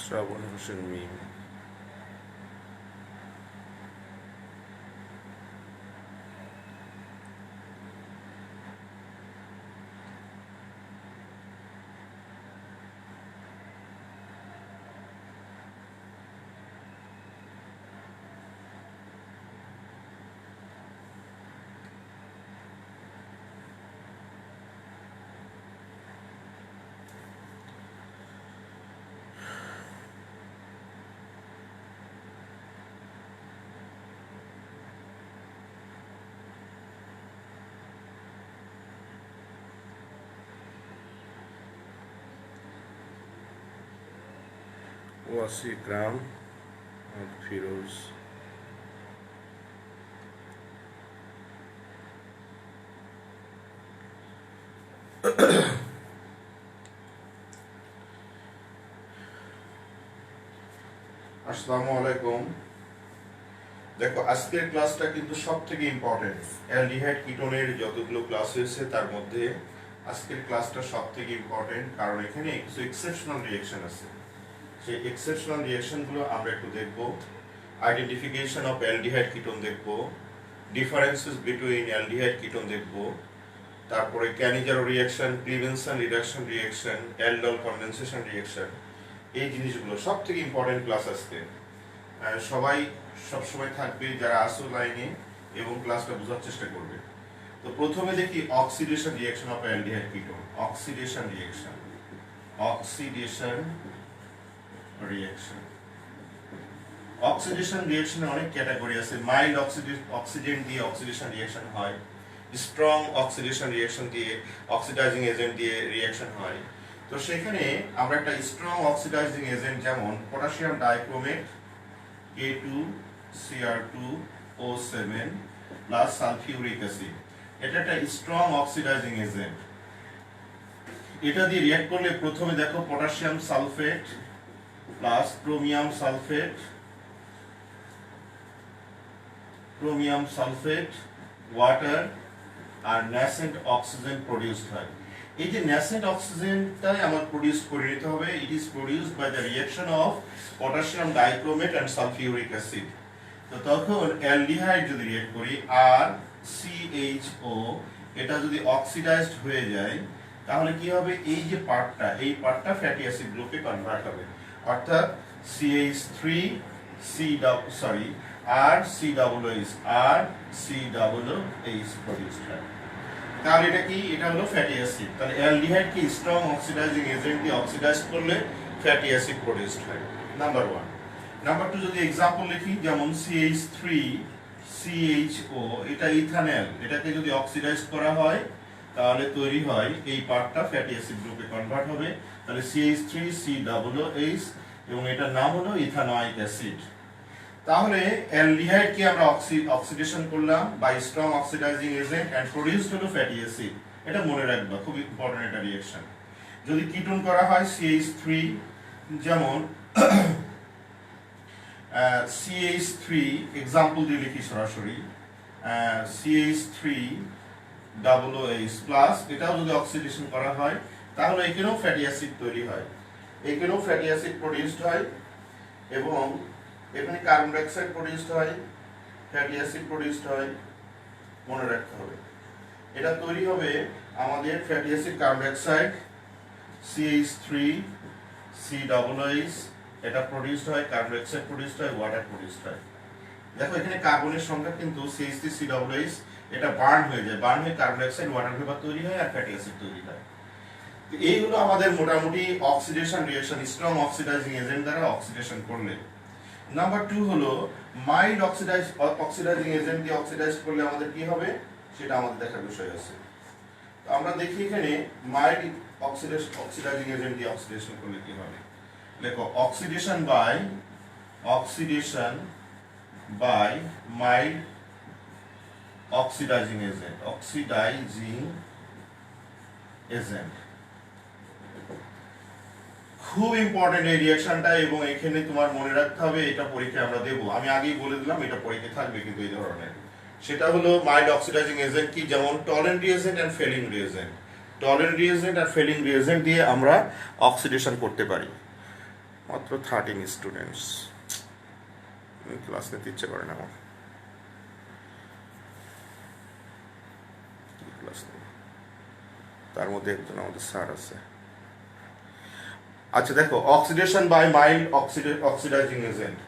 শ্রাবণ হোসেন মিম। ওয়াসিকরাম ফিরোজ। আসসালামু আলাইকুম। দেখো, আজকের ক্লাসটা কিন্তু সব থেকে ইম্পর্টেন্ট। অ্যালডিহাইড কিটোনের যতগুলো ক্লাস হয়েছে তার মধ্যে আজকের ক্লাসটা সব থেকে ইম্পর্টেন্ট, কারণ এখানে কিছু এক্সেপশনাল রিঅ্যাকশন আছে। সেই এক্সেপশনাল রিঅ্যাকশনগুলো আমরা একটু দেখব। আইডেন্টিফিকেশন অফ অ্যালডিহাইড কিটোন দেখব, ডিফারেন্সেস বিটুইন অ্যালডিহাইড কিটোন দেখব, তারপরে Cannizzaro reaction, Clemmensen reduction reaction, aldol condensation reaction, এই জিনিসগুলো সব থেকে ইম্পর্টেন্ট ক্লাস আজকে। সবাই সবসময় থাকবে যারা আসো লাইনে এবং ক্লাসটা বোঝার চেষ্টা করবে। তো প্রথমে দেখি oxidation reaction of aldehyde ketone. Oxidation reaction, oxidation reaction. Oxidation রিঅ্যাকশনে অনেক ক্যাটাগরি আছে। মাইল্ড অক্সিডেন্ট দিয়ে অক্সিডেশন রিঅ্যাকশন হয়, স্ট্রং অক্সিডেশন রিঅ্যাকশন দিয়ে, অক্সিডাইজিং এজেন্ট দিয়ে রিঅ্যাকশন হয়। তো সেখানে আমরা একটা স্ট্রং অক্সিডাইজিং এজেন্ট যেমন potassium dichromate K2Cr2O7 plus sulphuric acid, এটা একটা স্ট্রং অক্সিডাইজিং এজেন্ট। এটা দিয়ে রিঅ্যাক্ট করলে প্রথমে দেখো potassium sulphate plus chromium sulphate water আর ন্যাসেন্ট অক্সিজেন প্রডিউসড হয়। এই যে ন্যাসেন্ট অক্সিজেনটাই আমার প্রডিউস করে নিতে হবে। It is produced by the reaction of potassium dichromate and sulphuric acid. তো তখন অ্যালডিহাইড যদি রিঅ্যাক্ট করি আর CHO, এটা যদি অক্সিডাইজড হয়ে যায় তাহলে কি হবে, এই যে পার্টটা, এই পার্টটা ফ্যাটি অ্যাসিড গ্রুপে কনভার্ট হবে, অর্থাৎ RCOH প্রডিউসড হয়। তাহলে এটা কি, এটা হলো ফ্যাটি অ্যাসিড। তাহলে অ্যালডিহাইড কি স্ট্রং অক্সিডাইজিং এজেন্ট দিয়ে অক্সিডাইজ করলে ফ্যাটি অ্যাসিড প্রডিউসড হয়, নাম্বার 1। নাম্বার 2 যদি एग्जांपल লিখি, যেমন CH3CHO, এটা ইথানল, এটাকে যদি অক্সিডাইজ করা হয় তাহলে তৈরি হয় এই পার্টটা ফ্যাটি অ্যাসিড গ্রুপে কনভার্ট হবে। তাহলে CH3COOH এবং এটার নাম হলো ইথানোয়িক অ্যাসিড। তাহলে অ্যালডিহাইড কে আমরা অক্সিডেশন করলাম by strong oxidising agent and produced হলো ফ্যাটি অ্যাসিড। এটা মনে রাখবা, খুব ইম্পর্টেন্ট একটা রিঅ্যাকশন। যদি কিটোন করা হয় CH3, যেমন CH3 एग्जांपल দিয়ে লিখি সরাসরি, CH3OOH প্লাস, এটাও যদি অক্সিডেশন করা হয় তাহলে এখানেও ফ্যাটি অ্যাসিড তৈরি হয়, এখানেও ফ্যাটি অ্যাসিড প্রোডিউসড হয় এবং এখানে কার্বন ডাই অক্সাইড প্রোডিউসড হয়, ফ্যাটি অ্যাসিড প্রোডিউসড হয়, মনে রাখতে হবে। এটা তৈরি হবে আমাদের fatty acid, carbon die oxide, CH3COOH, এটা প্রোডিউসড হয়, কার্বন ডাই অক্সাইড প্রোডিউসড হয়, ওয়াটার প্রোডিউসড হয়। দেখো এখানে কার্বনের সংখ্যা কিন্তু CH3COOH, এটা বার্ন হয়ে যায়, বার্ন হয়ে carbon die oxide, water vapour তৈরি হয় আর ফ্যাটি অ্যাসিড তৈরি হয়। তো এই হলো আমাদের মোটামুটি oxidation reaction, strong oxidising agent দ্বারা অক্সিডেশন করলে। নাম্বার 2 হলো মাইল্ড অক্সিডাইজিং এজেন্ট দিয়ে অক্সিডাইজ করলে আমাদের কি হবে সেটা আমাদের দেখার বিষয় আছে। তো আমরা দেখি এখানে মাইল্ড অক্সিডাইজিং এজেন্ট দিয়ে অক্সিডেশন করলে কি হবে। দেখো, oxidation by mild oxidising agent খুব ইম্পর্টেন্ট এই রিঅ্যাকশনটা, এবং এখানে তোমার মনে রাখতে হবে এটা পরীক্ষায় আমরা দেব। আমি আগেই বলে দিলাম এটা পরীক্ষায় থাকবে কিন্তু এই ধরনের। সেটা হলো মাইল্ড অক্সিডাইজিং এজেন্ট কি, যেমন Tollens reagent and Fehling reagent. Tollens reagent আর ফেলিং রিএজেন্ট দিয়ে আমরা অক্সিডেশন করতে পারি। মাত্র 13 স্টুডেন্টস, ক্লাস নিতে ইচ্ছে করে না আমার। ক্লাস নেই, তার মধ্যে একজন আমাদের স্যার আছে। আচ্ছা দেখো, oxidation by mild oxidising agent.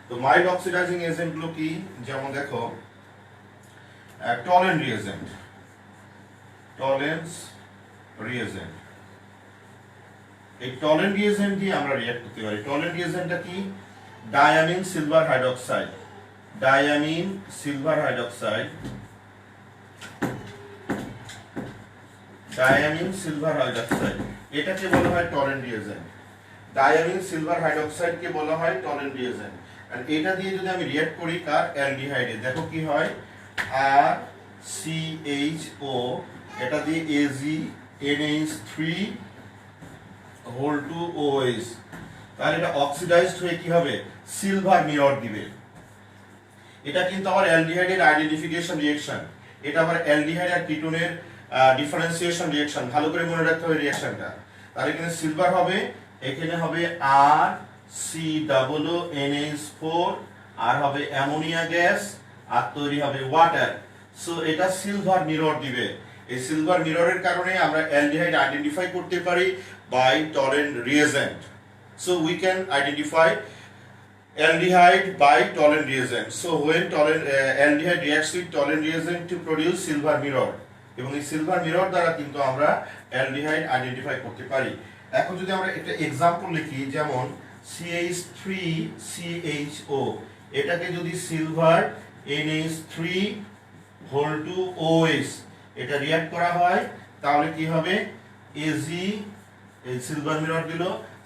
তো মাইল্ড অক্সিডাইজিং এজেন্টগুলো কি? যেমন দেখো টলেন্ট রিএজেন্ট, টলেন্স রিএজেন্ট। এই টলেন্ট রিএজেন্ট দিয়ে আমরা রিঅ্যাক্ট করতে পারি। টলেন্ট রিএজেন্টটা কি? Diamine silver hydroxide, diamine silver hydroxide, diamine silver hydroxide, এটাকে বলা হয় টলেন্ট রিএজেন্ট। ডায়ামিন সিলভার হাইড্রোক্সাইডকে বলা হয় টলেন্ট রিএজেন্ট। আর এটা দিয়ে যদি আমি রিঅ্যাক্ট করি কার? অ্যালডিহাইডে, দেখো কি হয়, আর CHO, এটা দিয়ে AgNH3 হোল টু OH, তাহলে এটা অক্সিডাইজড হয়ে কি হবে? সিলভার মিরর দিবে। এটা কিন্তু আবার অ্যালডিহাইডের আইডেন্টিফিকেশন রিঅ্যাকশন, এটা আবার অ্যালডিহাইড আর কিটোনের ডিফারেন্সিয়েশন রিঅ্যাকশন। ভালো করে মনে রাখতে হবে রিঅ্যাকশনটা। তাহলে এখানে সিলভার হবে, এখানে হবে RCOONH4, আর হবে অ্যামোনিয়া গ্যাস, আর তৈরি হবে ওয়াটার। সো এটা সিলভার মিরর দিবে। এই সিলভার মিররের কারণে আমরা অ্যালডিহাইড আইডেন্টিফাই করতে পারি by Tollens reagent. So we can identify aldehyde by Tollens reagent. So when aldehyde reacts with Tollens reagent to produce silver mirror, এবং এই সিলভার মিরর দ্বারা কিন্তু আমরা অ্যালডিহাইড আইডেন্টিফাই করতে পারি। এখন যদি আমরা একটা এক্সাম্পল লিখি, যেমন CH3CHO, এটাকে যদি silver NH3 whole two OH এটা রিঅ্যাক্ট করা হয়, তাহলে কি হবে? Ag, এই সিলভার মিরর দিল,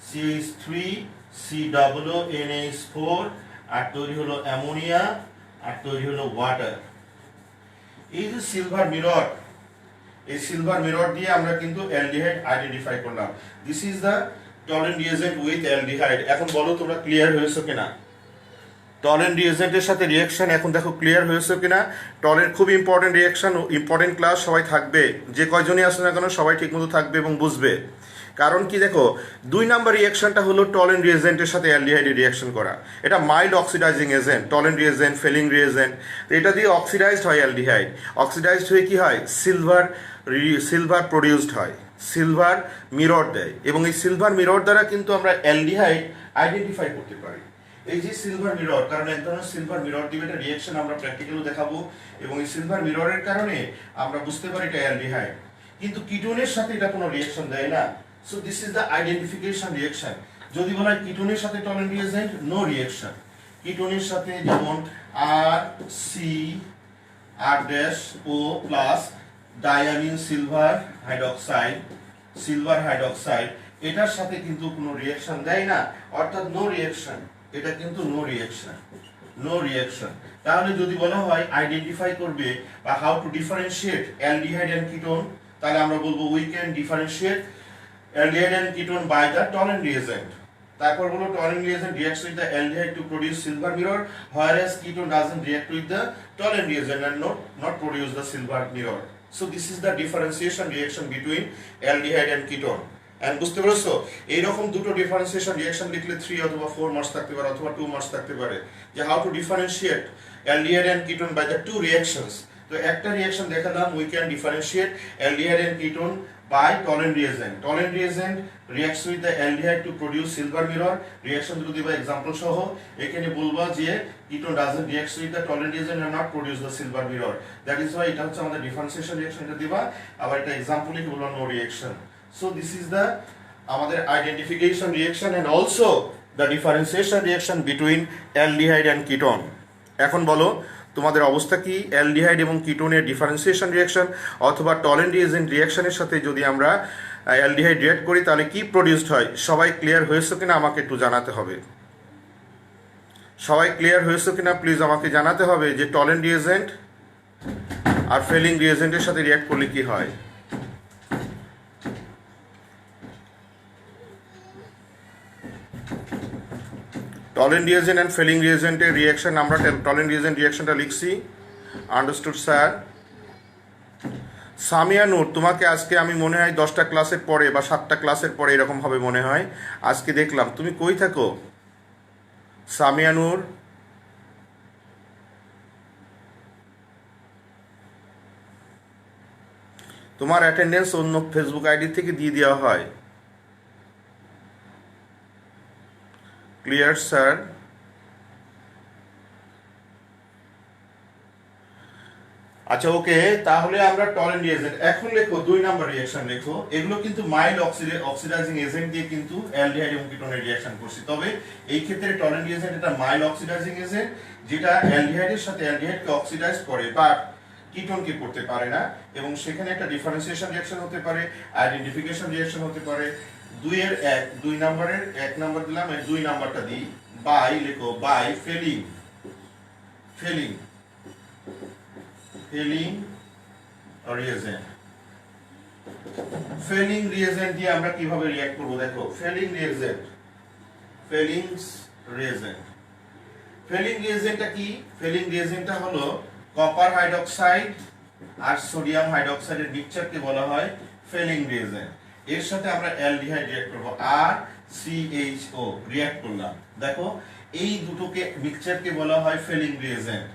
CH3 COONH4, আর তৈরি হলো অ্যামোনিয়া, আর তৈরি হলো ওয়াটার। এই যে সিলভার মিরর, এই সিলভার মিরর দিয়ে আমরা কিন্তু অ্যালডিহাইড আইডেন্টিফাই করলাম। This is the Tollens reagent with aldehyde. এখন বলো তোমরা ক্লিয়ার হয়েছে কিনা? টলেন্ট রিএজেন্টের সাথে রিঅ্যাকশন এখন দেখো ক্লিয়ার হয়েছে কিনা? টলেন্ট খুব ইম্পর্টেন্ট রিঅ্যাকশন, ইম্পর্টেন্ট ক্লাস, সবাই থাকবে, যে কয়জনই আসে না কেন সবাই ঠিকমতো থাকবে এবং বুঝবে। কারণ কি দেখো, 2 নাম্বার রিঅ্যাকশনটা হলো টলেন্ট রিএজেন্টের সাথে অ্যালডিহাইডের রিঅ্যাকশন করা। এটা mild oxidising agent, Tollens reagent, Fehling reagent. এটা দিয়ে অক্সিডাইজড হয় অ্যালডিহাইড, অক্সিডাইজড হয়ে কি হয়? সিলভার প্রডিউসড হয়, সিলভার মিরর দেয়, এবং এই সিলভার মিরর দ্বারা কিন্তু আমরা অ্যালডিহাইড আইডেন্টিফাই করতে পারি। এই যে সিলভার মিরর, কারণ এক ধরনের সিলভার মিরর দিবে, এটা রিঅ্যাকশন আমরা প্র্যাকটিক্যালি দেখাবো, এবং এই সিলভার মিররের কারণে আমরা বুঝতে পারি এটা অ্যালডিহাইড। কিন্তু কিটোনের সাথে এটা কোনো রিঅ্যাকশন দেয় না। So this is the identification reaction. যদি বলা হয় কিটোনের সাথে টলেন্ট রিএজেন্ট, নো রিঅ্যাকশন। কিটোনের সাথে যেমন RCO plus diamine silver hydroxide, এটার সাথে কিন্তু কোনো রিঅ্যাকশন দেয় না, অর্থাৎ নো রিঅ্যাকশন। এটা কিন্তু নো রিঅ্যাকশন। তাহলে যদি বলা হয় আইডেন্টিফাই করবে বা how to differentiate aldehyde and ketone, তাহলে আমরা বলবো we can differentiate aldehyde and ketone by the Tollens reagent. তারপর হলো Tollens reagent reacts with the aldehyde to produce silver mirror, whereas ketone doesn't react with the Tollens reagent and not produce the silver mirror. So this is the differentiation reaction between aldehyde and ketone. And বুঝতে পারছো, এইরকম দুটো differentiation reaction লিখলে 3 অথবা 4 marks থাকতে পারে, অথবা 2 marks থাকতে পারে, যে how to differentiate aldehyde and ketone by the two reactions. তো একটা রিঅ্যাকশন দেখালাম, we can differentiate aldehyde and ketone by Tollens reagent. Tollens reagent reacts with the aldehyde to produce silver mirror. Reaction যদি দিবা example সহ, এখানে বলবা যে ketone doesn't react with the Tollens reagent and not produce the silver mirror. That is why এটা হচ্ছে আমাদের differentiation reaction, এটা দিবা, আবার এটা एग्जांपल লিখে বলবা no reaction. So this is the আমাদের identification reaction and also the differentiation reaction between aldehyde and ketone. এখন বলো তোমাদের অবস্থা কি? অ্যালডিহাইড এবং কিটোনের ডিফারেন্সিয়েশন রিঅ্যাকশন অথবা টলেন্ট রিএজেন্ট রিঅ্যাকশনের সাথে যদি আমরা অ্যালডিহাইড রিঅ্যাক্ট করি, তাহলে কি প্রডিউসড হয়? সবাই ক্লিয়ার হয়েছে কিনা আমাকে একটু জানাতে হবে। সবাই ক্লিয়ার হয়েছে কিনা প্লিজ আমাকে জানাতে হবে যে টলেন্ট রিএজেন্ট আর ফেলিং রিএজেন্টের সাথে রিঅ্যাক্ট করলে কি হয়। টলেন্ট রিএজেন্ট অ্যান্ড ফেলিং রিএজেন্টের রিঅ্যাকশন, আমরা টলেন্ট রিএজেন্ট রিঅ্যাকশনটা লিখছি, আন্ডারস্টুড স্যার। সামিয়া নূর, তোমাকে আজকে আমি মনে হয় 10টা ক্লাসের পরে বা 7টা ক্লাসের পরে এরকম হবে মনে হয়। আজকে দেখলাম তুমি কই থাকো সামিয়া নূর? তোমার অ্যাটেন্ডেন্স অন্য ফেসবুক আইডি থেকে দিয়ে দেওয়া হয়। Clear sir? আচ্ছা ওকে, তাহলে আমরা টলেন্ট রিয়েজেন্ট এখন লেখো 2 নাম্বার রিঅ্যাকশন লেখো। এগুলো কিন্তু মাইল্ড অক্সিডাইজিং এজেন্ট দিয়ে কিন্তু অ্যালডিহাইড এবং কিটোনের রিঅ্যাকশন করছি। তবে এই ক্ষেত্রে টলেন্ট রিয়েজেন্ট এটা মাইল্ড অক্সিডাইজিং এজেন্ট যেটা অ্যালডিহাইডের সাথে অ্যালডিহাইডকে অক্সিডাইজ করে বাট কিটোনকে করতে পারে না, এবং সেখানে একটা ডিফারেন্সিয়েশন রিঅ্যাকশন হতে পারে, আইডেন্টিফিকেশন রিঅ্যাকশন হতে পারে। 2 নাম্বারের 1 নাম্বার দিলাম, এর 2 নাম্বারটা দিই। বাই লেখো, by Fehling reagent. Fehling reagent দিয়ে আমরা কিভাবে রিঅ্যাক্ট করব দেখো। ফেলিং রিয়েজেন্টটা কি? ফেলিং রিয়েজেন্টটা হলো কপার হাইড্রোক্সাইড আর সোডিয়াম হাইড্রোক্সাইডের মিক্সচারকে বলা হয় ফেলিং রিয়েজেন্ট। এর সাথে আমরা অ্যালডিহাইড রিঅ্যাক্ট করব, আর CHO রিঅ্যাক্ট করলাম। দেখো এই দুটোকে মিক্সচারকে বলা হয় felling reagent.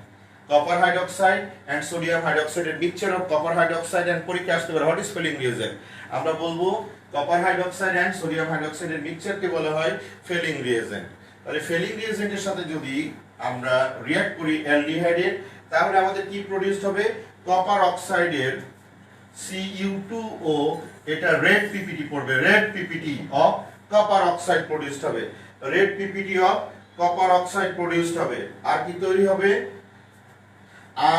copper hydroxide and sodium hydroxide এর mixture of copper hydroxide and পরীক্ষা আসতে পারে what is ফেলিং রিয়েজেন্ট। আমরা বলবো copper hydroxide and sodium hydroxide এর mixture কে বলা হয় ফেলিং রিয়েজেন্ট। তাহলে ফেলিং রিয়েজেন্টের সাথে যদি আমরা রিঅ্যাক্ট করি অ্যালডিহাইডের, তাহলে আমাদের কি প্রোডিউসড হবে? কপার অক্সাইডের Cu2O, এটা রেড পিপিটি পড়বে, red PPT of copper oxide produced হবে, red PPT of copper oxide produced হবে। আর কি তৈরি হবে?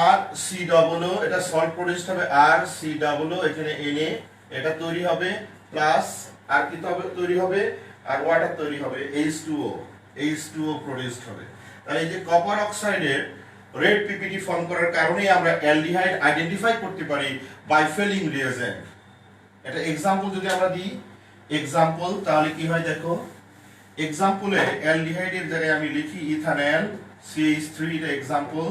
আর সি ডবল ও, এটা সল্ট প্রোডিউসড হবে, আর সি ডবল ও এখানে Na, এটা তৈরি হবে প্লাস আর কি তৈরি হবে? আর ওয়াটার তৈরি হবে, H2O প্রোডিউসড হবে। তাহলে এই যে কপার অক্সাইডের রেড পিপিটি ফর্ম করার কারণে আমরা অ্যালডিহাইড আইডেন্টিফাই করতে পারি বাই ফেলিং রিয়েজেন্ট। এটা এক্সাম্পল যদি আমরা দিই, এক্সাম্পল তাহলে কি হয় দেখো। এক্সাম্পলে অ্যালডিহাইডের জায়গায় আমি লিখি ইথানল CH3, এটা এক্সাম্পল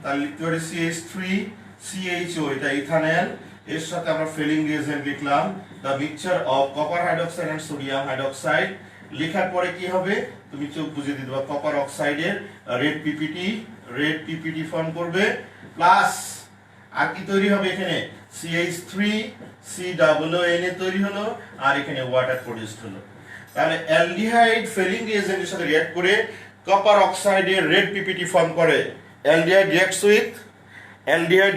তাহলে লিখতে পারি CH3 CHO, এটা ইথানল। এর সাথে আমরা ফেলিং রিয়েজেন্ট লিখলাম the mixture of copper hydroxide and sodium hydroxide. লেখার পরে কি হবে তুমি চোখ বুঝে দিতে পারো, কপার অক্সাইডের রেড পিপিটি ফর্ম করবে প্লাস আর কি তৈরি হবে এখানে? CH3 COO তৈরি হলো, আর এখানে ওয়াটার প্রোডিউসড হলো। তাহলে অ্যালডিহাইড ফেলিং রিয়েজেন্টের সাথে রিঅ্যাক্ট করে কপার অক্সাইডের রেড পিপিটি ফর্ম করে। Aldehyde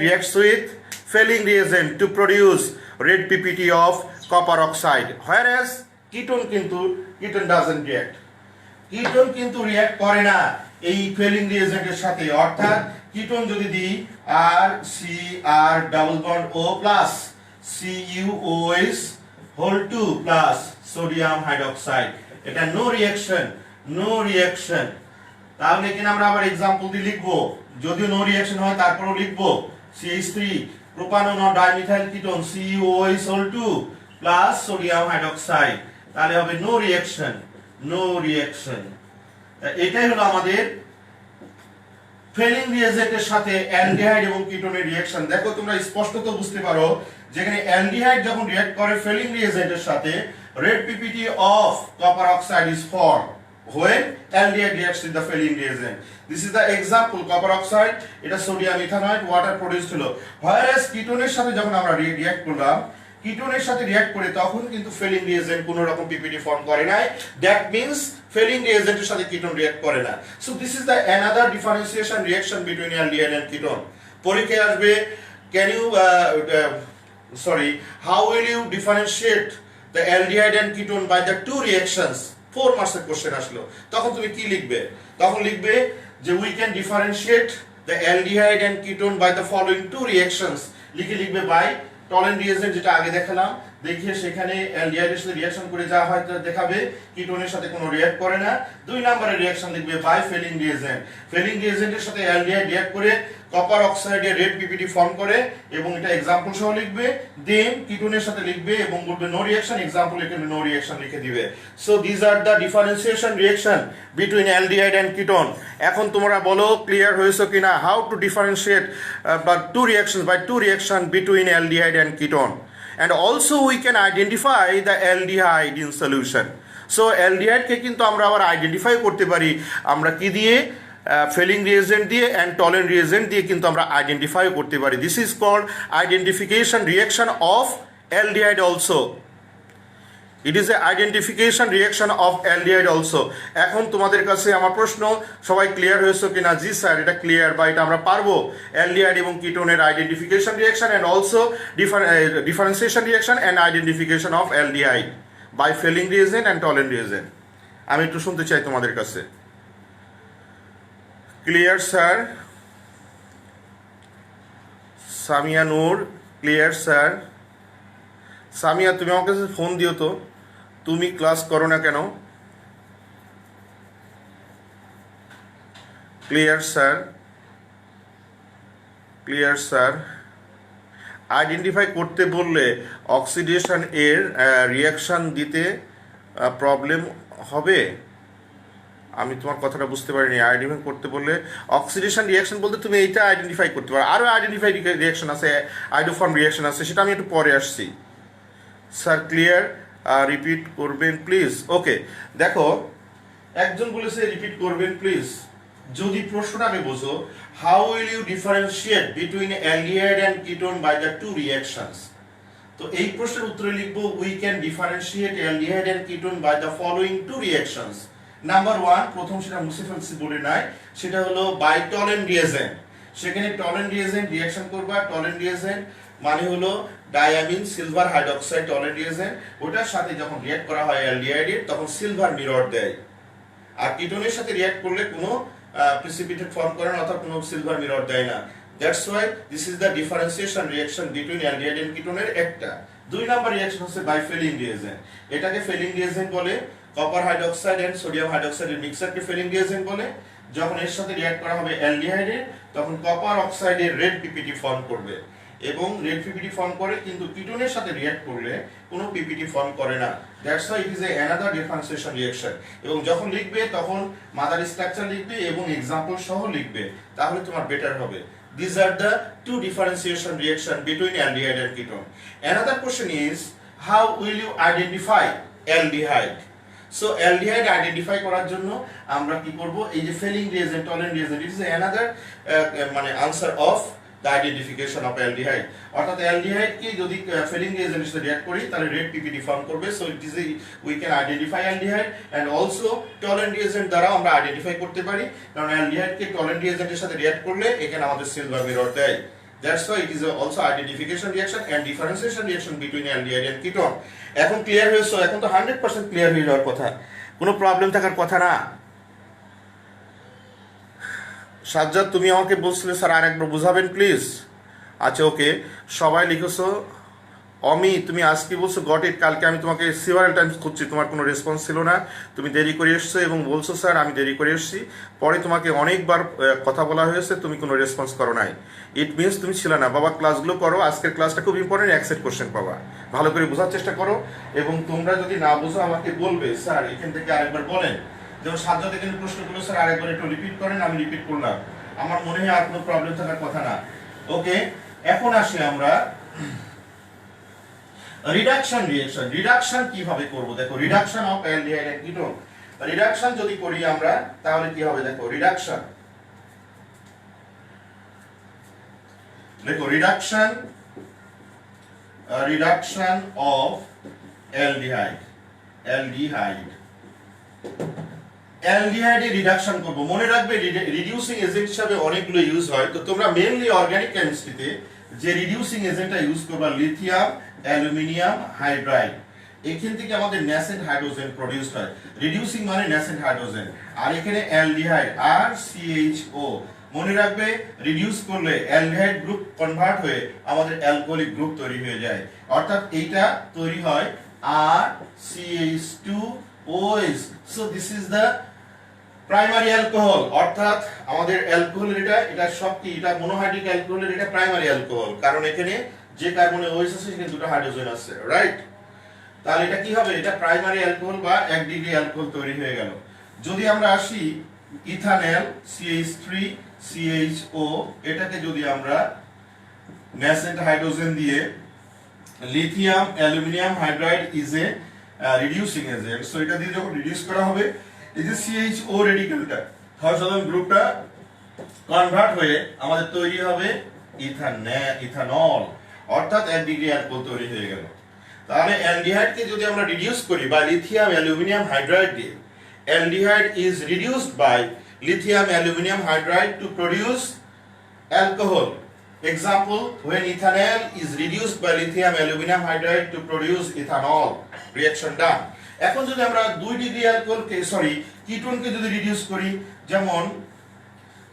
reacts with felling reagent to produce red PPT of copper oxide, whereas ketone doesn't react. Ketone কিন্তু রিঅ্যাক্ট করে না এই ফেলিং রিয়েজেন্টের সাথে, অর্থাৎ কিটোন যদি দিই R C R double bond O plus CuOH whole 2 plus sodium hydroxide, এটা নো রিঅ্যাকশন। তাহলে এখানে আমরা আবার एग्जांपल দিয়ে লিখব, যদিও নো রিঅ্যাকশন হয় তারপরেও লিখব CH3 propanone dimethyl ketone CuOH whole 2 plus sodium hydroxide, তাহলে হবে নো রিঅ্যাকশন। এটাই হলো আমাদের ফেলিং রিয়েজেন্টের সাথে অ্যালডিহাইড এবং কিটোনের রিঅ্যাকশন। দেখো তোমরা স্পষ্টত বুঝতে পারো যেখানে অ্যালডিহাইড যখন রিঅ্যাক্ট করে ফেলিং রিয়েজেন্টের সাথে, red PPT of copper oxide is formed when aldehyde reacts with the failing reagent. This is the example, copper oxide, এটা সোডিয়াম ইথানয়েড ওয়াটার প্রোডিউসড হলো। whereas কিটোনের সাথে যখন আমরা রিঅ্যাক্ট করলাম, কিটোনের সাথে রিঅ্যাক্ট করে তখন কিন্তু ফেলিং রিয়েজেন্ট কোনো রকম পিপিটি ফর্ম করে নাই, দ্যাট মিন্স ফেলিং রিয়েজেন্টের সাথে কিটোন রিঅ্যাক্ট করে না। So this is the another differentiation reaction between aldehyde and ketone. পরীক্ষায় আসবে can you how will you differentiate the aldehyde and ketone by the two reactions? 4 মার্কসের question আসলো, তখন তুমি কি লিখবে? তখন লিখবে যে we can differentiate the aldehyde and ketone by the following two reactions। লিখবে by টলেন্ট রিয়েজেন্ট যেটা আগে দেখালাম, দেখিয়ে সেখানে অ্যালডিহাইডের সাথে রিঅ্যাকশন করে যা হয় তা দেখাবে কিটোনের সাথে কোনো রিঅ্যাক্ট করে না। 2 নম্বরে রিঅ্যাকশন লিখবে বাই ফেলিং রিয়েজেন্ট। ফেলিং রিয়েজেন্টের সাথে অ্যালডিহাইড রিঅ্যাক্ট করে কপার অক্সাইডে রেড পিপিটি ফর্ম করে এবং এটা এক্সাম্পল সহ লিখবে। দেন কিটোনের সাথে লিখবে এবং বলবে নো রিঅ্যাকশন, এক্সাম্পল এখানে নো রিঅ্যাকশন লিখে দিবে। So this are the differentiation reaction between aldehyde and ketone. এখন তোমরা বলো ক্লিয়ার হয়েছে কিনা, হাউ টু ডিফারেন্সিয়েট বা two reactions by two reaction between aldehyde and ketone. And also we can identify the aldehyde in solution. So aldehyde কে কিন্তু আমরা আবার আইডেন্টিফাই করতে পারি আমরা কি দিয়ে, ফেলিং রিয়েজেন্ট দিয়ে অ্যান্ড টলেন রিয়েজেন্ট দিয়ে কিন্তু আমরা আইডেন্টিফাই করতে পারি। This is called identification reaction of aldehyde also. It is a identification reaction of aldehyde also. এখন তোমাদের কাছে আমার প্রশ্ন, সবাই ক্লিয়ার হয়েছে কিনা? জি স্যার এটা ক্লিয়ার, বা এটা আমরা পারবো। অ্যালডিহাইড এবং কিটোনের identification reaction and also differentiation reaction and identification of aldehyde by Fehling reagent and Tollen reagent. আমি একটু শুনতে চাই তোমাদের কাছে। Clear sir? Samiya Noor clear sir? Samiya তুমি আমার কাছে ফোন দিও তো, তুমি ক্লাস করো না কেন? Clear sir? Clear sir? Identify করতে বললে অক্সিডেশন এর রিয়াকশন দিতে প্রবলেম হবে? আমি তোমার কথাটা বুঝতে পারিনি। আইডেন্টিফাই করতে বললে অক্সিডেশন রিয়াকশন বলতে তুমি এইটা আইডেন্টিফাই করতে পারো, আরও আইডেন্টিফাই রিয়াকশন আছে, আইডোফর্ম রিয়াকশন আছে, সেটা আমি একটু পরে আসছি। Sir clear? রিপিট করবেন প্লিজ। ওকে দেখো, একজন বলেছে রিপিট করবেন প্লিজ। যদি প্রশ্নটাকে বোঝো, how will you differentiate between aldehyde and ketone by the two reactions. তো এই প্রশ্নের উত্তরে লিখবো we can differentiate aldehyde and ketone by the following two reactions. Number 1, প্রথম সেটা মুছে ফেলছি বলে নাই, সেটা হলো বাই টলেন রিয়েজেন্ট। সেখানে টলেন রিয়েজেন্ট রিঅ্যাকশন করবা। টলেন রিয়েজেন্ট মানে হলো diamine silver hydroxide Tollen reagent. ওটার সাথে যখন রিঅ্যাক্ট করা হয় অ্যালডিহাইডের তখন সিলভার মিরর দেয়। আর কিটোনের সাথে রিঅ্যাক্ট করলে কোনো প্রিসিপিটেট ফর্ম করে না, অর্থাৎ কোনো সিলভার মিরর দেয় না। That's why this is the differentiation reaction between aldehyde and কিটোনের একটা। 2 নাম্বার রিঅ্যাকশন হচ্ছে বাই ফেলিং রিয়েজেন্ট। এটাকে ফেলিং রিয়েজেন্ট বলে। কপার হাইড্রোক্সাইড এন্ড সোডিয়াম হাইড্রোক্সাইডের মিক্সারকে ফেলিং রিয়েজেন্ট বলে। যখন এর সাথে রিঅ্যাক্ট করা হবে অ্যালডিহাইডের তখন কপার অক্সাইডের রেড পিপিটি ফর্ম করবে এবং রেড পিপিটি ফর্ম করে, কিন্তু কিটোনের সাথে রিঅ্যাক্ট করলে কোনো পিপিটি ফর্ম করে না। That's why it is another differentiation reaction. এবং যখন লিখবে তখন মাদার স্ট্রাকচার লিখবে এবং এক্সাম্পল সহ লিখবে, তাহলে তোমার বেটার হবে। These are the two differentiation reaction between aldehyde and ketone. Another question is, how will you identify aldehyde? So aldehyde identify করার জন্য আমরা কি করব, এই যে Fehling reagent Tollen reagent, it is another মানে answer of the identification of aldehyde. অর্থাৎ aldehyde কি যদি ফেলিং রিয়েজেন্টের সাথে রিঅ্যাক্ট করি তাহলে রেড পিপিটি ফর্ম করবে। So it is we can identify aldehyde and also Tollen reagent দ্বারা আমরা আইডেন্টিফাই করতে পারি, কারণ অ্যালডিহাইডকে টলেন রিয়েজেন্টের সাথে রিঅ্যাক্ট করলে এখানে আমাদের সিলভার মিরর দেয়। That's why it is also identification reaction and differentiation reaction between aldehyde and ketone. এখন ক্লিয়ার হয়েছে? এখন তো 100% ক্লিয়ার হয়ে যাওয়ার কথা, কোনো প্রবলেম থাকার কথা না। সাজ্জাদ তুমি আমাকে বলছিলে স্যার আরেকবার বুঝাবেন প্লিজ। আচ্ছা ওকে, সবাই লিখেছো। অমি তুমি আজকে বলছো গট ইট, কালকে আমি তোমাকে সিভারাল টাইমস খুঁজছি, তোমার কোনো রেসপন্স ছিল না, তুমি দেরি করে এসছো এবং বলছো স্যার আমি দেরি করে এসেছি। পরে তোমাকে অনেকবার কথা বলা হয়েছে, তুমি কোনো রেসপন্স করো নাই। ইট মিনস তুমি ছিল না। বাবা ক্লাসগুলো করো, আজকের ক্লাসটা খুব ইম্পর্টেন্ট, অ্যাকসেপ্ট কোশ্চেন পাবা, ভালো করে বোঝার চেষ্টা করো। এবং তোমরা যদি না বোঝো আমাকে বলবে স্যার এখান থেকে আরেকবার বলেন। যেমন সাজ্জাদ এখানে প্রশ্ন করলো স্যার আরেকবার একটু রিপিট করেন, আমি রিপিট করলাম। আমার মনে হয় আর কোনো প্রবলেম থাকার কথা না। ওকে, এখন আসি আমরা রিডাকশন রিঅ্যাকশন। রিডাকশন কিভাবে করব দেখো, reduction of aldehyde and ketone. Reduction যদি করি আমরা তাহলে কি হবে দেখো, রিডাকশন দেখো রিডাকশন রিডাকশন অফ অ্যালডিহাইড অ্যালডিহাইডে রিডাকশন করব। মনে রাখবে রিডিউসিং এজেন্ট হিসেবে অনেকগুলো ইউজ হয়, তো তোমরা মেইনলি অর্গানিক কেমিস্ট্রিতে যে রিডিউসিং এজেন্টটা ইউজ করবা লিথিয়াম অ্যালুমিনিয়াম হাইড্রাইড। এখান থেকে আমাদের ন্যাসেন্ট হাইড্রোজেন প্রডিউস হয়। রিডিউসিং মানে ন্যাসেন্ট হাইড্রোজেন, আর এখানে অ্যালডিহাইড আর CHO। মনে রাখবে রিডিউস করলে অ্যালডিহাইড গ্রুপ কনভার্ট হয়ে আমাদের অ্যালকোহলিক গ্রুপ তৈরি হয়ে যায়। অর্থাৎ এইটা তৈরি হয় RCH2OH। So this is the primary alcohol, অর্থাৎ আমাদের অ্যালকোহলের এটা সব কি, এটা মনোহাইড্রিক অ্যালকোহলের এটা প্রাইমারি অ্যালকোহল, কারণ এখানে যে কার্বনে OH আছে সেখানে দুটো হাইড্রোজেন আছে, রাইট? তাহলে এটা কি হবে, এটা প্রাইমারি অ্যালকোহল বা 1 ডিগ্রি অ্যালকোহল তৈরি হয়ে গেল। যদি আমরা আসি ইথানল CH3CHO, এটাকে যদি আমরা ন্যাসেন্ট হাইড্রোজেন দিয়ে lithium aluminium hydride is a reducing agent, so এটা দিয়ে যখন রিডিউস করা হবে এই যে CHO রেডিক্যালটা হাইড্রোজেন গ্রুপটা কনভার্ট হয়ে আমাদের তৈরি হবে ইথানল, অর্থাৎ 1 ডিগ্রি অ্যালকোহল তৈরি হয়ে গেল। তাহলে অ্যালডিহাইডকে যদি আমরা রিডিউস করি বাই লিথিয়াম অ্যালুমিনিয়াম হাইড্রাইড দিয়ে, aldehyde is reduced by lithium aluminum hydride to produce alcohol. Example, when ethanol is reduced by lithium aluminum hydride to produce ethanol, reaction done. এখন যদি আমরা 2 ডিগ্রি অ্যালকোহলকে কিটোনকে যদি রিডিউস করি, যেমন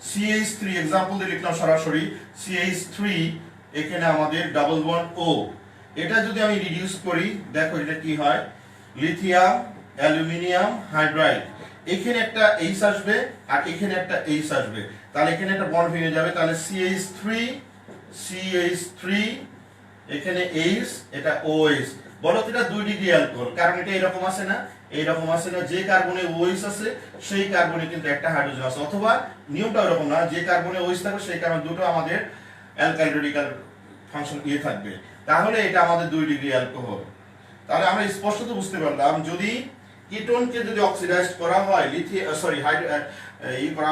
CH3 example দিয়ে লিখলাম সরাসরি CH3, এখানে আমাদের ডাবল বন্ড O, এটা যদি আমি রিডিউস করি দেখো এটা কি হয়, লিথিয়াম অ্যালুমিনিয়াম হাইড্রাইড, এখানে একটা H আসবে আর এখানে একটা H আসবে, তাহলে এখানে একটা বন্ড ভেঙে যাবে, তাহলে CH3 এখানে H, এটা OH। বলো তো এটা 2 ডিগ্রি অ্যালকোহল, কারণ এটা এরকম আছে না, এইরকম আছে না, যে কার্বনে OH আছে সেই কার্বনে কিন্তু একটা হাইড্রোজেন আছে, অথবা নিয়মটা এরকম না, যে কার্বনে OH থাকবে সেই কার্বনে দুটো আমাদের অ্যালকাইল রেডিক্যাল ফাংশন থাকবে, তাহলে এটা আমাদের 2 ডিগ্রি অ্যালকোহল। তাহলে আমরা স্পষ্টত বুঝতে পারলাম, যদি কিটোনকে যদি অক্সিডাইজ করা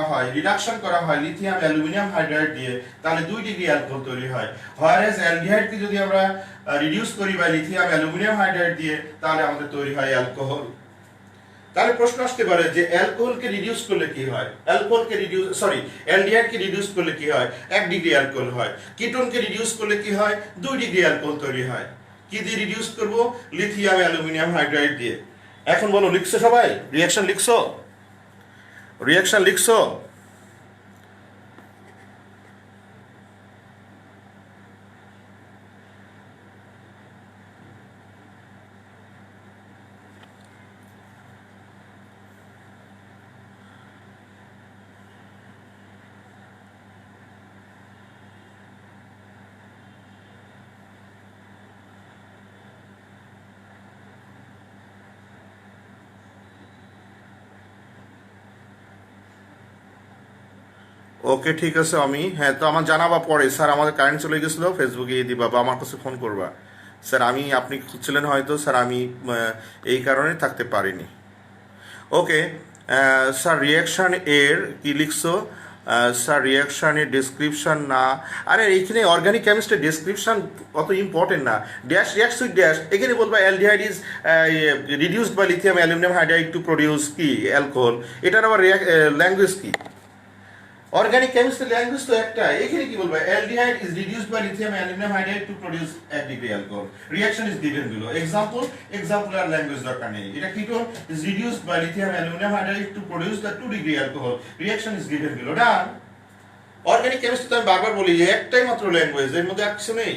হয় রিডাকশন করা হয় লিথিয়াম অ্যালুমিনিয়াম হাইড্রাইড দিয়ে, তাহলে 2 ডিগ্রি অ্যালকোহল তৈরি হয়। হোয়ারএজ অ্যালডিহাইডকে যদি আমরা রিডিউস করি বাই লিথিয়াম অ্যালুমিনিয়াম হাইড্রাইড দিয়ে, তাহলে আমাদের তৈরি হয় অ্যালকোহল। তাহলে প্রশ্ন আসতে পারে যে অ্যালকোহলকে রিডিউস করলে কি হয়, অ্যালডিহাইডকে রিডিউস করলে কি হয়, 1 ডিগ্রি অ্যালকোহল হয়, কিটোনকে রিডিউস করলে কি হয়, 2 ডিগ্রি অ্যালকোহল তৈরি হয়। কি দিয়ে রিডিউস করব, লিথিয়াম অ্যালুমিনিয়াম হাইড্রাইড দিয়ে। এখন বলো, লিখছো সবাই, রিঅ্যাকশন লিখছো? ওকে, ঠিক আছে। আমি তো আমার জানাবা পরে, স্যার আমাদের কারেন্ট চলে গেছিলো, ফেসবুকে দিবা বা আমার কাছে ফোন করবা। স্যার আপনি খুঁজছিলেন হয়তো, স্যার আমি এই কারণে থাকতে পারিনি। ওকে স্যার, রিয়াকশান এর কি লিখছো? স্যার রিয়াকশানের ডেসক্রিপশন না, আরে এইখানে অর্গানিক কেমিস্ট্রির ডেসক্রিপশন অত ইম্পর্টেন্ট না। ড্যাশ রিয়াক্টস উইথ ড্যাশ, এখানে বলবা aldehyde is reduced by lithium aluminium hydride to produce কি অ্যালকোহল, এটার আবার ল্যাঙ্গুয়েজ কি? অর্গানিক কেমিস্ট্রি ল্যাঙ্গুয়েজ তো একটা, এখানে কি বলবো, aldehyde is reduced by lithium aluminium hydride to produce 1 degree alcohol, reaction is given below. Example আর ল্যাঙ্গুয়েজ দরকার নেই। এটা ketone is reduced by lithium aluminium hydride to produce the 2 degree alcohol, reaction is given below, done. Organic chemistry তো আমি বারবার বলি যে একটাই মাত্র ল্যাঙ্গুয়েজ, এর মধ্যে আর কিছু নেই,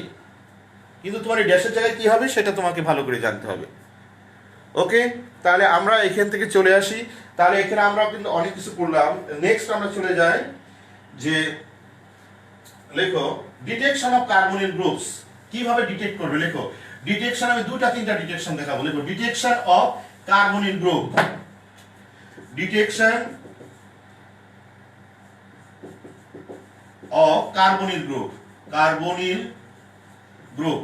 কিন্তু তোমার এই ড্যাশের জায়গায় কি হবে সেটা তোমাকে ভালো করে জানতে হবে। ওকে, তাহলে আমরা এখান থেকে চলে আসি। তাহলে এখানে আমরা কিন্তু অনেক কিছু করলাম। নেক্সট আমরা চলে যাই যে লেখো ডিটেকশন অফ কার্বনিল গ্রুপস, কিভাবে ডিটেক্ট করবে। লেখো ডিটেকশন, আমি 2-3টা ডিটেকশন দেখাবো। লেখো detection of carbonyl group, detection of carbonyl group.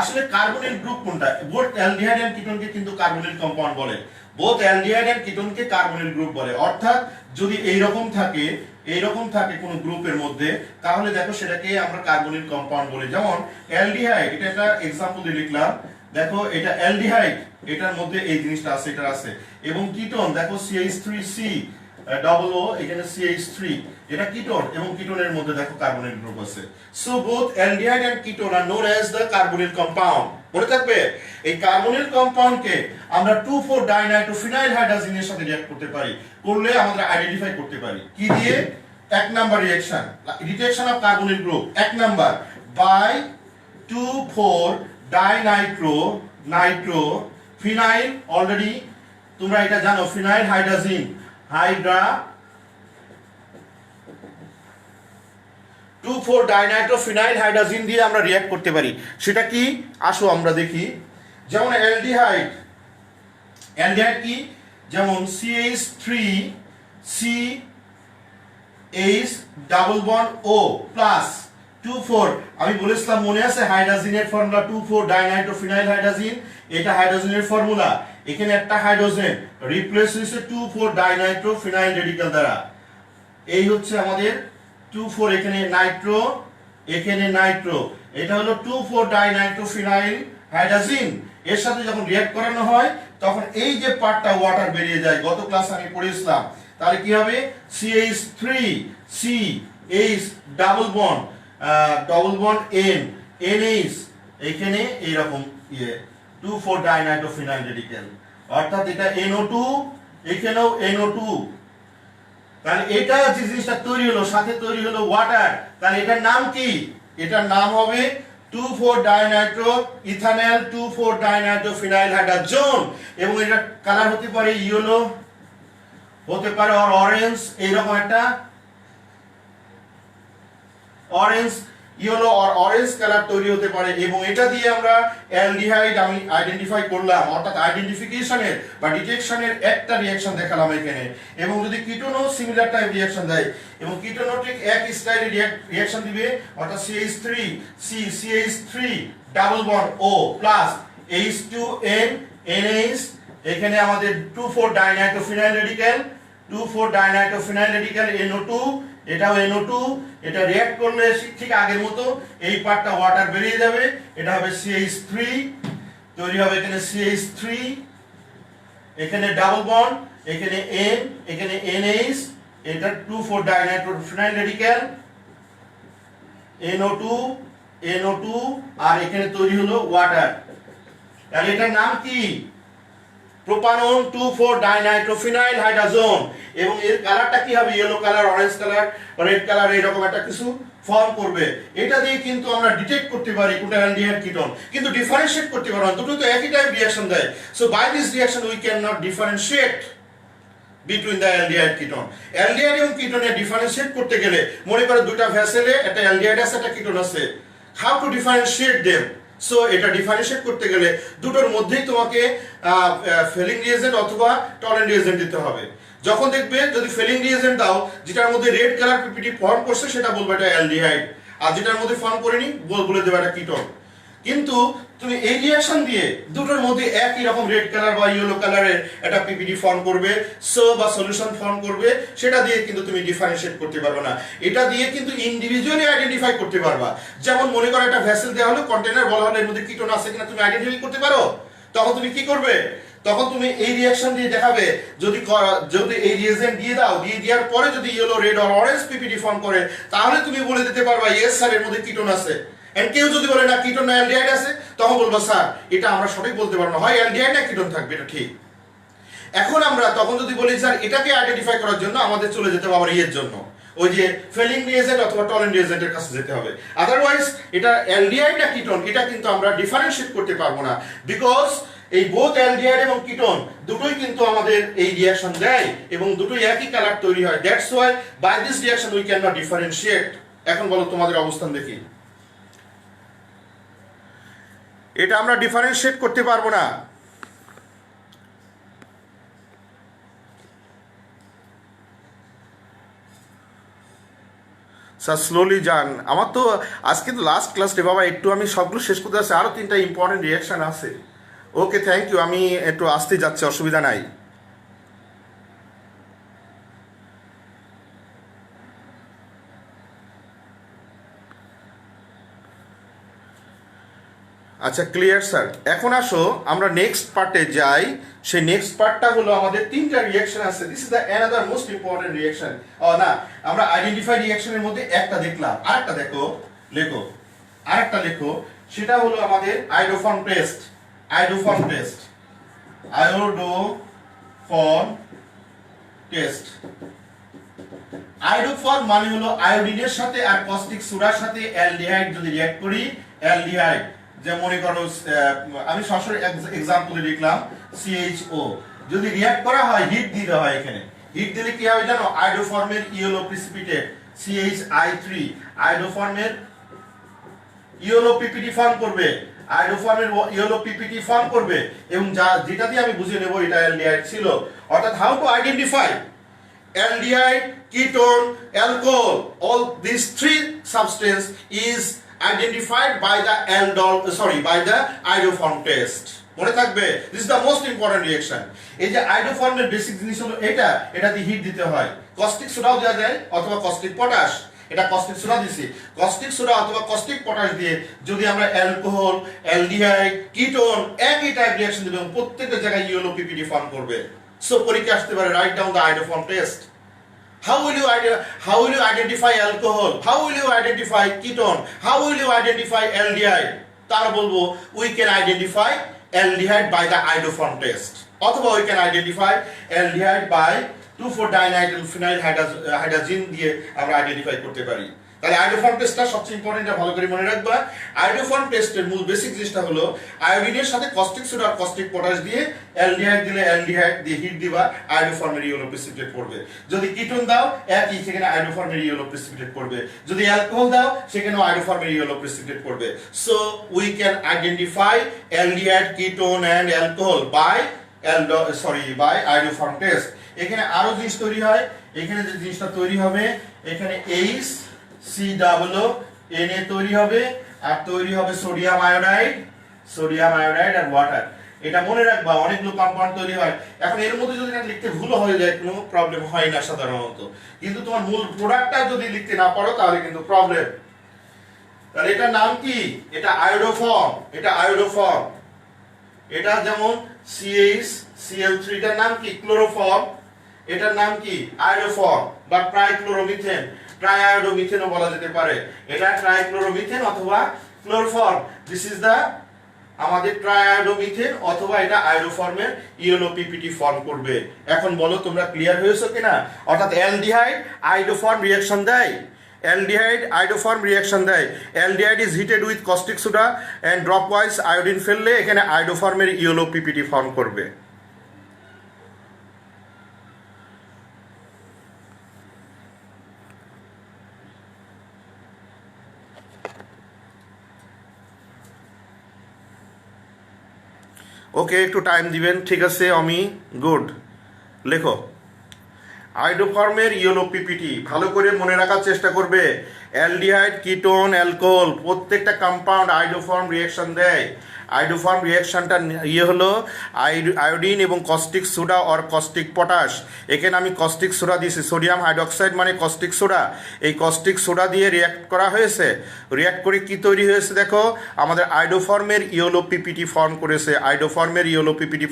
আসলে কার্বনিল গ্রুপ কোনটা? বোথ অ্যালডিহাইড এন্ড কিটোনকে কিন্তু কার্বনিল কম্পাউন্ড বলে, কার্বনিল গ্রুপ বলে। অর্থাৎ যদি এইরকম থাকে কোন গ্রুপের মধ্যে, তাহলে দেখো সেটাকে আমরা কার্বনিল কম্পাউন্ড বলি। যেমন অ্যালডিহাইড, এটা একটা एग्जांपल দিয়ে লিখলাম। দেখো এটা অ্যালডিহাইড, এটার মধ্যে এই জিনিসটা আছে, এটা আছে। এবং কিটোন দেখো CH3C ডাবল ও, এখানে CH3, এটা কিটোন, এবং কিটোনের মধ্যে দেখো কার্বনিল গ্রুপ আছে। So both aldehyde and ketone are known as the carbonyl compound. মনে থাকবে, এই কার্বনিল কম্পাউন্ডকে আমরা 2,4-ডাইনাইট্রোফিনাইল হাইড্রোজেনের সাথে রিঅ্যাক্ট করতে পারি, করলে আমরা আইডেন্টিফাই করতে পারি। কি দিয়ে? 1 number reaction, detection of carbonyl group. 1 number, by 2,4 nitro phenyl, already তোমরা এটা জানো, phenyl hydrazine, hydra 2,4 dinitro phenyl hydrazine দিয়ে আমরা রিঅ্যাক্ট করতে পারি। সেটা কি, আসো আমরা দেখি। যেমন অ্যালডিহাইড কি, যেমন CH3CH double bond O plus 2,4, আমি বলেছিলাম মনে আছে হাইড্রাজিনের ফর্মুলা 2,4 ডাইনাইট্রো ফিনাইল হাইড্রাজিন, এটা হাইড্রোজেনের ফর্মুলা। এখানে একটা হাইড্রোজেন রিপ্লেস হয়েছে 2,4 ডাইনাইট্রো ফিনাইল রেডিক্যাল দ্বারা। এই হচ্ছে আমাদের 2,4, এখানে নাইট্রো, এখানে নাইট্রো, এটা হলো 2,4 ডাইনাইট্রো ফিনাইল হাইড্রাজিন। এর সাথে যখন রিঅ্যাক্ট করানো হয় তখন এই যে পার্টটা ওয়াটার বেরিয়ে যায়, গত ক্লাসে আমি পড়েছিলাম। তাহলে কি হবে, CH3CH double bond N NH, এখানে এইরকম 2,4 ডাইনাইট্রো ফিনাইল রেডিক্যাল, অর্থাৎ এটা NO2, এখানেও NO2। তাহলে এটা যে জিনিসটা তৈরি হলো, সাথে তৈরি হলো ওয়াটার, তাহলে এটার নাম কি, এটার নাম হবে 2,4 ডাইনাইট্রো ইথানল 2,4 ডাইনাইট্রো ফিনাইল হাইড্রোজেন। এবং এটা কালার হতে পারে ইয়েলো, হতে পারে অরেঞ্জ, এইরকম একটা অরেঞ্জ, ইয়েলো আর অরেঞ্জ কালার তৈরি হতে পারে। এবং এটা দিয়ে আমরা অ্যালডিহাইড আমি আইডেন্টিফাই করলাম, অর্থাৎ আইডেন্টিফিকেশনের বা ডিটেকশনের একটা রিঅ্যাকশন দেখালাম এখানে। এবং যদি কিটোনও সিমিলার টাইপ রিঅ্যাকশন দেয়, এবং কিটোনও ঠিক এক স্টাইলে রিঅ্যাকশন দিবে, অর্থাৎ CH3 double bond O plus H2N NH, এখানে আমাদের 2,4 dinitro phenyl radical, 2,4 dinitro phenyl radical NO2, এটাও NO2, এটা রিঅ্যাক্ট করলে ঠিক আগের মতো এই পার্টটা ওয়াটার বেরিয়ে যাবে, এটা হবে CH3, তৈরি হবে এখানে CH3, এখানে ডাবল বন্ড, এখানে N, এখানে NH, এটা 2,4 ডাইনাইট্রো ফিনাইল রেডিক্যাল NO2, আর এখানে তৈরি হলো ওয়াটার। তাহলে এটার নাম কি, প্রোপানন 2,4 ডাইনাইট্রো ফিনাইল হাইড্রোজেন। এবং এর কালারটা কি হবে, yellow colour, orange colour, red colour, এরকম একটা কিছু ফর্ম করবে। এটা দিয়ে কিন্তু আমরা ডিটেক্ট করতে পারি কোনটা অ্যালডিহাইড কিটোন, কিন্তু ডিফারেন্সিয়েট করতে পারবো না, দুটো তো একই টাইপ রিঅ্যাকশন দেয়। So by this reaction we can not differentiate between the aldehyde ketone. Aldehyde এবং কিটোনে ডিফারেন্সিয়েট করতে গেলে, মনে করো দুটো ভেসেলে একটা অ্যালডিহাইড আছে, একটা কিটোন আছে, how to differentiate them. So এটা ডিফারেন্সিয়েট করতে গেলে দুটোর মধ্যেই তোমাকে ফেলিং রিএজেন্ট অথবা টলেন্ট রিএজেন্ট দিতে হবে। যখন দেখবে যদি ফেলিং রিএজেন্ট দাও, যেটার মধ্যে রেড কালার পিপিটি ফর্ম করছে, সেটা বলবে এটা অ্যালডিহাইড, আর যেটার মধ্যে ফর্ম করেনি বলে দেবে এটা কিটোন। কিন্তু তুমি এই রিঅ্যাকশন দিয়ে দুটোর মধ্যে একই রকম রেড কালার বা ইয়েলো কালারের একটা পিপিডি ফর্ম করবে, বা সলিউশন ফর্ম করবে, সেটা দিয়ে কিন্তু তুমি ডিফারেন্সিয়েট করতে পারবে না। এটা দিয়ে কিন্তু ইন্ডিভিজুয়ালি আইডেন্টিফাই করতে পারবা। যেমন মনে করো একটা ভেসেল দেওয়া হলো, কন্টেনার বলা হলো, এর মধ্যে কিটোন আছে কিনা তুমি আইডেন্টিফাই করতে পারো, তখন তুমি কি করবে, তখন তুমি এই রিঅ্যাকশন দিয়ে দেখাবে। যদি এই রিএজেন্ট দিয়ে দাও, দিয়ে দেওয়ার পরে যদি ইয়েলো, রেড আর অরেঞ্জ পিপিডি ফর্ম করে, তাহলে তুমি বলে দিতে পারবা ইয়েস স্যার এর মধ্যে কিটোন আছে। এন্ড কেউ যদি বলে না কিটোন না অ্যালডিহাইড আছে, তখন বলবো স্যার এটা আমরা সঠিক বলতে পারবো না, হয় অ্যালডিহাইড না কিটোন থাকবে, এটা ঠিক। এখন আমরা তখন যদি বলি স্যার এটাকে আইডেন্টিফাই করার জন্য আমাদের চলে যেতে হবে আবার ইয়ের জন্য, ওই যে ফেলিং রিএজেন্ট অথবা টলেন্ট রিএজেন্টের কাছে যেতে হবে। আদারওয়াইজ এটা অ্যালডিহাইড না কিটোন, এটা কিন্তু আমরা ডিফারেন্সিয়েট করতে পারবো না, বিকজ এই বোথ অ্যালডিহাইড এবং কিটোন দুটোই কিন্তু আমাদের এই রিঅ্যাকশন দেয় এবং দুটোই একই কালার তৈরি হয়। That's why by this reaction we can not differentiate. এখন বলো তোমাদের অবস্থান দেখি, এটা আমরা ডিফারেন্সিয়েট করতে পারবো না। স্যার স্লোলি যান, আমার তো আজকে তো লাস্ট ক্লাস রে বাবা, একটু আমি সবগুলো শেষ করতে আসছি, আরও 3টা ইম্পর্টেন্ট রিঅ্যাকশন আছে। ওকে, থ্যাংক ইউ, আমি একটু আসতে যাচ্ছি, অসুবিধা নাই। আচ্ছা ক্লিয়ার স্যার। এখন আসো আমরা নেক্সট পার্টে যাই। সেই নেক্সট পার্টটা হলো আমাদের 3টা রিঅ্যাকশন আছে। This is the another most important reaction. না, আমরা আইডেন্টিফাই রিঅ্যাকশনের মধ্যে একটা দেখলাম, আরেকটা লেখো, আরেকটা লেখো, সেটা হলো আমাদের iodoform test. Iodoform test. Iodoform মানে হলো আয়োডিনের সাথে আর কস্টিক সোডার সাথে অ্যালডিহাইড যদি রিঅ্যাক্ট করি, অ্যালডিহাইড যে মনে করো আমি সরাসরি এক্সাম্পলে লিখলাম CHO, যদি রিঅ্যাক্ট করা হয় হিট দিতে হয়, এখানে হিট দিলে কি হবে জানো, আয়োডোফর্মের ইয়েলো প্রিসিপিটেট CHI3 আয়োডোফর্মের ইয়েলো পিপিটি ফর্ম করবে, আয়োডোফর্মের ইয়েলো পিপিটি ফর্ম করবে, এবং যেটা দিয়ে আমি বুঝিয়ে নেব এটা অ্যালডিহাইড ছিল। অর্থাৎ how to identify aldehyde, ketone, alcohol, all these three substance is identified by the by the iodoform test. মনে থাকবে, this is the most important reaction. এই যে আয়োডোফর্মের বেসিক জিনিস হলো এটাতে হিট দিতে হয়, কস্টিক সোডাও দেওয়া যায় অথবা কস্টিক পটাশ, এটা কস্টিক সোডা দিছি, কস্টিক সোডা অথবা কস্টিক পটাশ দিয়ে যদি আমরা অ্যালকোহল, অ্যালডিহাইড, কিটোন একই টাইপ রিঅ্যাকশন দেব, প্রত্যেকটা জায়গায় ইয়েলো পিপিটি ফর্ম করবে। সো পরীক্ষা আসতে পারে, write down the iodoform test. How will you identify alcohol? How will you identify ketone? How will you identify aldehyde? তারা বলবো we can identify aldehyde by the iodoform test, অথবা we can identify aldehyde by 2,4-dinyl phenyl hydrazine দিয়ে আমরা identify করতে পারি। তাহলে iodoform টেস্টটা সবচেয়ে ইম্পর্টেন্ট, এটা ভালো করে মনে রাখবা। আয়োডোফর্ম টেস্টের মূল বেসিক জিনিসটা হলো আয়োডিনের সাথে কস্টিক সোডা আর কস্টিক পটাশ দিয়ে অ্যালডিহাইড দিলে অ্যালডিহাইড দিয়ে হিট দিবা, আয়োডোফর্মের ইয়েলো প্রিসিপিটেট পড়বে। যদি কিটোন দাও একই, সেখানে আয়োডোফর্মের ইয়েলো প্রিসিপিটেট পড়বে। যদি অ্যালকোহল দাও সেখানেও আয়োডোফর্মের ইয়েলো প্রিসিপিটেট পড়বে। So we can identify aldehyde, ketone and alcohol by iodoform test. এখানে আরো জিনিস তৈরি হয়, এখানে যে জিনিসটা তৈরি হবে, এখানে HCOO তৈরি হবে, আর তৈরি হবে সোডিয়াম আয়োডাইড আর ওয়াটার। এটা মনে রাখবা, অনেকগুলো কম্পাউন্ড তৈরি হয়। এখন এর মধ্যে যদি লিখতে ভুল হয়ে যায় কোনো প্রবলেম হয় না সাধারণত, কিন্তু তোমার মূল প্রোডাক্টটা যদি লিখতে না পারো তাহলে কিন্তু প্রবলেম। তাহলে এটার নাম কি, এটা আয়োডোফর্ম। এটা যেমন CH, Cl3 এটার নাম কি ক্লোরোফর্ম, এটার নাম কি আয়োডোফর্ম বা ট্রাইক্লোরোমিথেন, ট্রাইআয়োডোমিথেনও বলা যেতে পারে। এটা ট্রাইক্লোরোমিথেন অথবা ক্লোরোফর্ম, দিস ইজ দা আমাদের ট্রাইআয়োডোমিথেন, অথবা এটা আয়োডোফর্মের ইয়েলো পিপিটি ফর্ম করবে। এখন বলো তোমরা ক্লিয়ার হয়েছো কিনা? অর্থাৎ অ্যালডিহাইড আয়োডোফর্ম রিঅ্যাকশন দেয়, aldehyde is heated with caustic soda and dropwise iodine ফেললে এখানে আয়োডোফর্মের ইয়েলো পিপিটি ফর্ম করবে। ওকে, একটু টাইম দিবেন, ঠিক আছে অমি, গুড। লেখো আয়োডোফর্মের ইয়েলো পিপিটি ভালো করে মনে রাখার চেষ্টা করবে। অ্যালডিহাইড, কিটোন, অ্যালকোহল প্রত্যেকটা কম্পাউন্ড আয়োডোফর্ম রিঅ্যাকশন দেয়। আয়োডোফর্ম রিঅ্যাকশনটা হলো আয়োডিন এবং caustic soda or caustic potash. এখানে আমি কস্টিক সোডা দিয়েছি, সোডিয়াম হাইড্রক্সাইড মানে কস্টিক সোডা। এই কস্টিক সোডা দিয়ে রিঅ্যাক্ট করা হয়েছে, রিঅ্যাক্ট করে কি তৈরি হয়েছে দেখো, আমাদের আয়োডোফর্মের ইয়েলো পিপিটি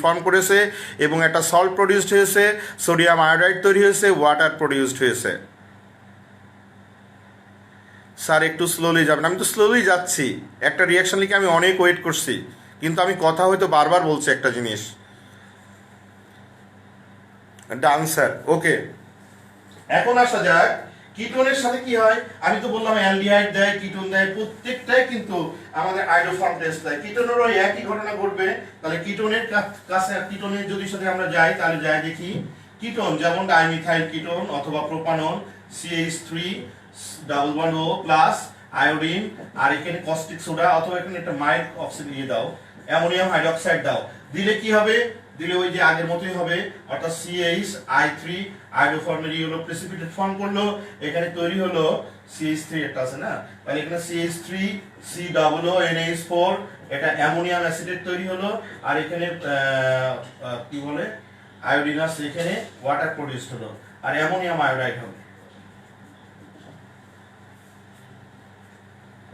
ফর্ম করেছে, এবং একটা সল্ট প্রডিউসড হয়েছে, সোডিয়াম আয়োডাইড তৈরি হয়েছে, ওয়াটার প্রডিউসড হয়েছে। স্যার একটু স্লোলি যাবেন, আমি তো স্লোলি যাচ্ছি, একটা রিয়াকশন লিখে আমি অনেক ওয়েট করছি, কিন্তু আমি কথা হয়তো বারবার বলছি একটা জিনিস। ডান স্যার, ওকে। এখন আসা যাক কিটোনের সাথে কি হয়। আমি তো বললাম অ্যালডিহাইড দেয়, কিটোন দেয়, প্রত্যেকটাই কিন্তু আমাদের আয়োডোফর্ম টেস্ট দেয়। কিটোনেরও একই ঘটনা ঘটবে। তাহলে কিটোনের কাছে, কিটোনের যদি সাথে আমরা যাই, তাহলে যাই দেখি কিটোন, যেমন ডাইমিথাইল কিটোন অথবা propanol, CH3 double bond O plus iodine, আর এখানে কস্টিক সোডা অথবা এখানে একটা মাইল্ড অক্সিজেন দিয়ে দাও, অ্যামোনিয়াম হাইড্রোক্সাইড দাও, দিলে কি হবে, দিলে ওই যে আগের মতোই হবে। অর্থাৎ CHI3 আয়োডোফর্মের ইয়েলো প্রেসিপিটেট ফর্ম করলো, এখানে তৈরি হলো CH3 একটা আছে না, তাহলে এখানে CH3 COO NH4, এটা অ্যামোনিয়াম অ্যাসিডেট তৈরি হলো, আর এখানে কি বলে আয়োডিনাস, এখানে ওয়াটার প্রডিউসড হলো, আর অ্যামোনিয়াম আয়োডাইড হবে।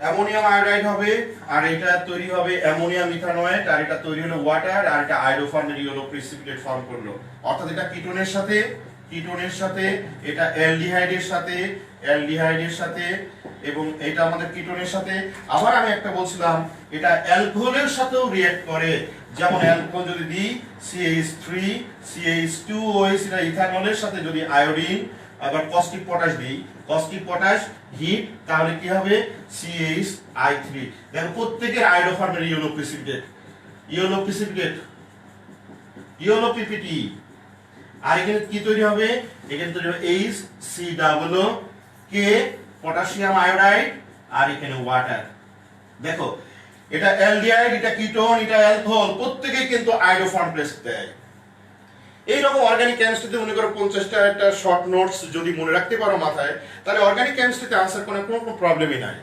অ্যামোনিয়াম আয়োডাইড হবে, আর এটা তৈরি হবে অ্যামোনিয়াম ইথানয়েড, আর এটা তৈরি হলো ওয়াটার, আর এটা আয়োডোফর্মের ইয়েলো প্রেসিপিটেট ফর্ম করলো। অর্থাৎ এটা কিটোনের সাথে, এটা অ্যালডিহাইডের সাথে, এবং এটা আমাদের কিটোনের সাথে। আবার আমি একটা বলছিলাম এটা অ্যালকোহলের সাথেও রিঅ্যাক্ট করে। যেমন অ্যালকোহল যদি দিই CH3 CH2OH, এটা ইথানলের সাথে যদি আয়োডিন আবার কস্টিক পটাশ দিই, কস্টিক পটাশ হিট, তাহলে কি হবে CH3। দেখো প্রত্যেকের আয়োডোফর্মের yellow precipitate, yellow precipitate, yellow PPT. আর এখানে কি তৈরি হবে, এখানে তৈরি হবে HCOO পটাশিয়াম আয়োডাইড, আর এখানে ওয়াটার। দেখো এটা অ্যালডিহাইড, এটা কিটোন, এটা অ্যালকোহল, প্রত্যেকেই কিন্তু আয়োডোফর্ম টেস্ট দেয়। এইরকম অর্গানিক কেমিস্ট্রিতে মনে করো 50টা একটা শর্ট নোটস যদি মনে রাখতে পারো মাথায়, তাহলে অর্গানিক কেমিস্ট্রিতে আনসার করার কোনো প্রবলেমই নাই।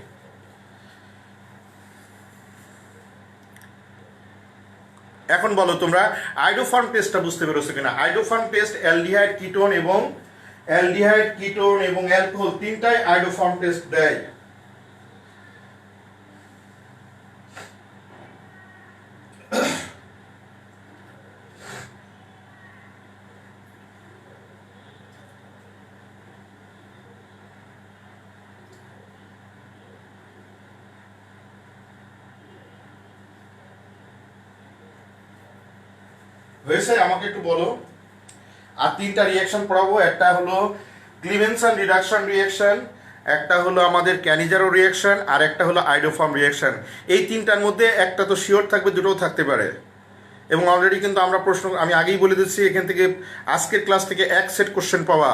এখন বলো তোমরা আয়োডোফর্ম টেস্টটা বুঝতে পেরেছো কিনা? আয়োডোফর্ম টেস্ট অ্যালডিহাইড কিটোন এবং অ্যালকোহল তিনটাই আয়োডোফর্ম টেস্ট দেয়। হয়েছে? আমাকে একটু বলো। আর তিনটা রিঅ্যাকশন পড়াবো, একটা হলো ক্লিভেনসন রিডাকশন রিঅ্যাকশন, একটা হলো আমাদের ক্যানিজারো রিঅ্যাকশন, আর একটা হলো আয়োডোফর্ম রিঅ্যাকশন। এই তিনটার মধ্যে একটা তো শিওর থাকবে, দুটোও থাকতে পারে। এবং অলরেডি কিন্তু আমরা প্রশ্ন আমি আগেই বলে দিচ্ছি, এখান থেকে আজকের ক্লাস থেকে এক সেট কোশ্চেন পাওয়া।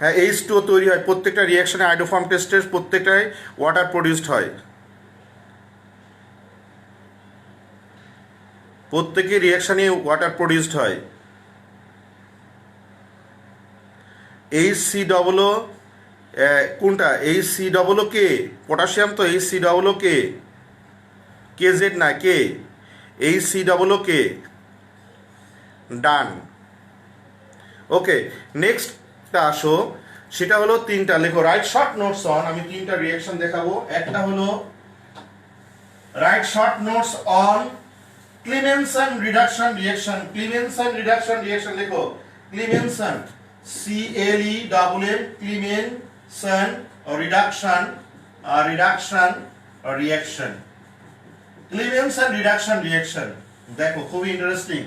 হ্যাঁ, H2O তৈরি হয় প্রত্যেকটা রিঅ্যাকশনে, আয়োডোফর্ম টেস্টের প্রত্যেকটাই ওয়াটার প্রডিউসড হয়, প্রত্যেকের রিঅ্যাকশনে ওয়াটার প্রডিউসড হয়। HCOO কোনটা? HCOO কে পটাশিয়াম, তো HCOO কে KZ না কে, HCOO কে ডান। ওকে, নেক্সটটা আসো, সেটা হলো তিনটা লেখো, রাইট শর্ট নোটস অন। আমি তিনটা রিঅ্যাকশন দেখাবো। একটা হলো write short notes on Clemmensen reduction reaction. Clemmensen reduction reaction লেখো, Clemmensen CLEMN, Clemmensen reduction reaction, Clemmensen reduction reaction. দেখো খুবই ইন্টারেস্টিং।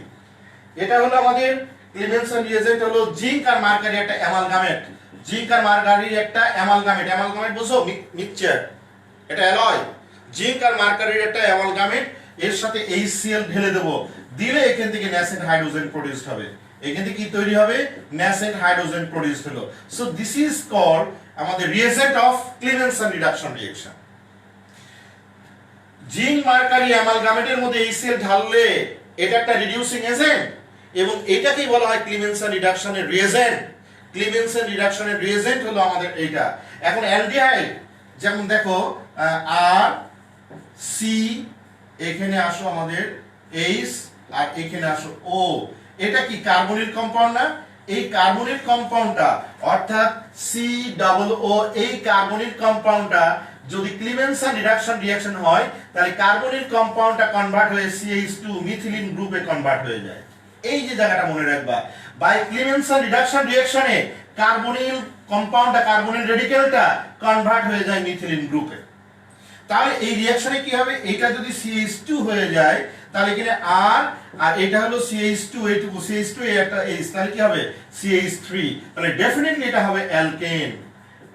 এটা হলো আমাদের ক্লিমেনসন রিয়েজেন্ট হলো জিঙ্ক আর মার্কারি একটা অ্যামালগামেট, জিঙ্ক আর মার্কারির একটা অ্যামালগামেট। অ্যামালগামেট বুঝো, মিক্সচার, এটা অ্যালয়। জিঙ্ক আর মার্কারির একটা অ্যামালগামেট, এর সাথে HCl ঢেলে দেবো, দিলে এখান থেকে ন্যাসেন্ট হাইড্রোজেন প্রডিউসড হবে। এখান থেকে কি তৈরি হবে? ন্যাসেন্ট হাইড্রোজেন প্রডিউসড হলো। সো দিস ইজ কল্ড আমাদের reagent of Clemmensen reduction reaction. Zinc mercury অ্যামালগামেটের মধ্যে HCl ঢাললে এটা একটা রিডিউসিং এজেন্ট, এবং এটাকেই বলা হয় ক্লিমেনসন রিডাকশনের রিয়েজেন্ট। ক্লিমেনসন রিডাকশনের রিয়েজেন্ট হলো আমাদের এইটা। এখন অ্যালডিহাইড, যেমন দেখো আর সি, এখানে আসো আমাদের H, আর এখানে আসো O। এটা কি কার্বনিল কম্পাউন্ড না? এই কার্বনিল কম্পাউন্ডটা অর্থাৎ COO, এই কার্বনিল কম্পাউন্ডটা যদি ক্লিমেনসন রিডাকশন রিঅ্যাকশন হয়, তাহলে কার্বনিল কম্পাউন্ডটা কনভার্ট হয়ে CH2 মিথিলিন গ্রুপে কনভার্ট হয়ে যায়। এই যে জায়গাটা মনে রাখবা, বাই ক্লিমেনসন রিডাকশন রিঅ্যাকশনে কার্বনিল কম্পাউন্ডটা, কার্বনিল রেডিকেলটা কনভার্ট হয়ে যায় মিথিলিন গ্রুপে। তাহলে এই রিঅ্যাকশনে কি হবে? এটা যদি CH2 হয়ে যায়, তাহলে এখানে R, আর এটা হলো CH2, এইটুকু CH2, এই একটা H, তাহলে কি হবে? CH3। তাহলে ডেফিনেটলি এটা হবে অ্যালকেন।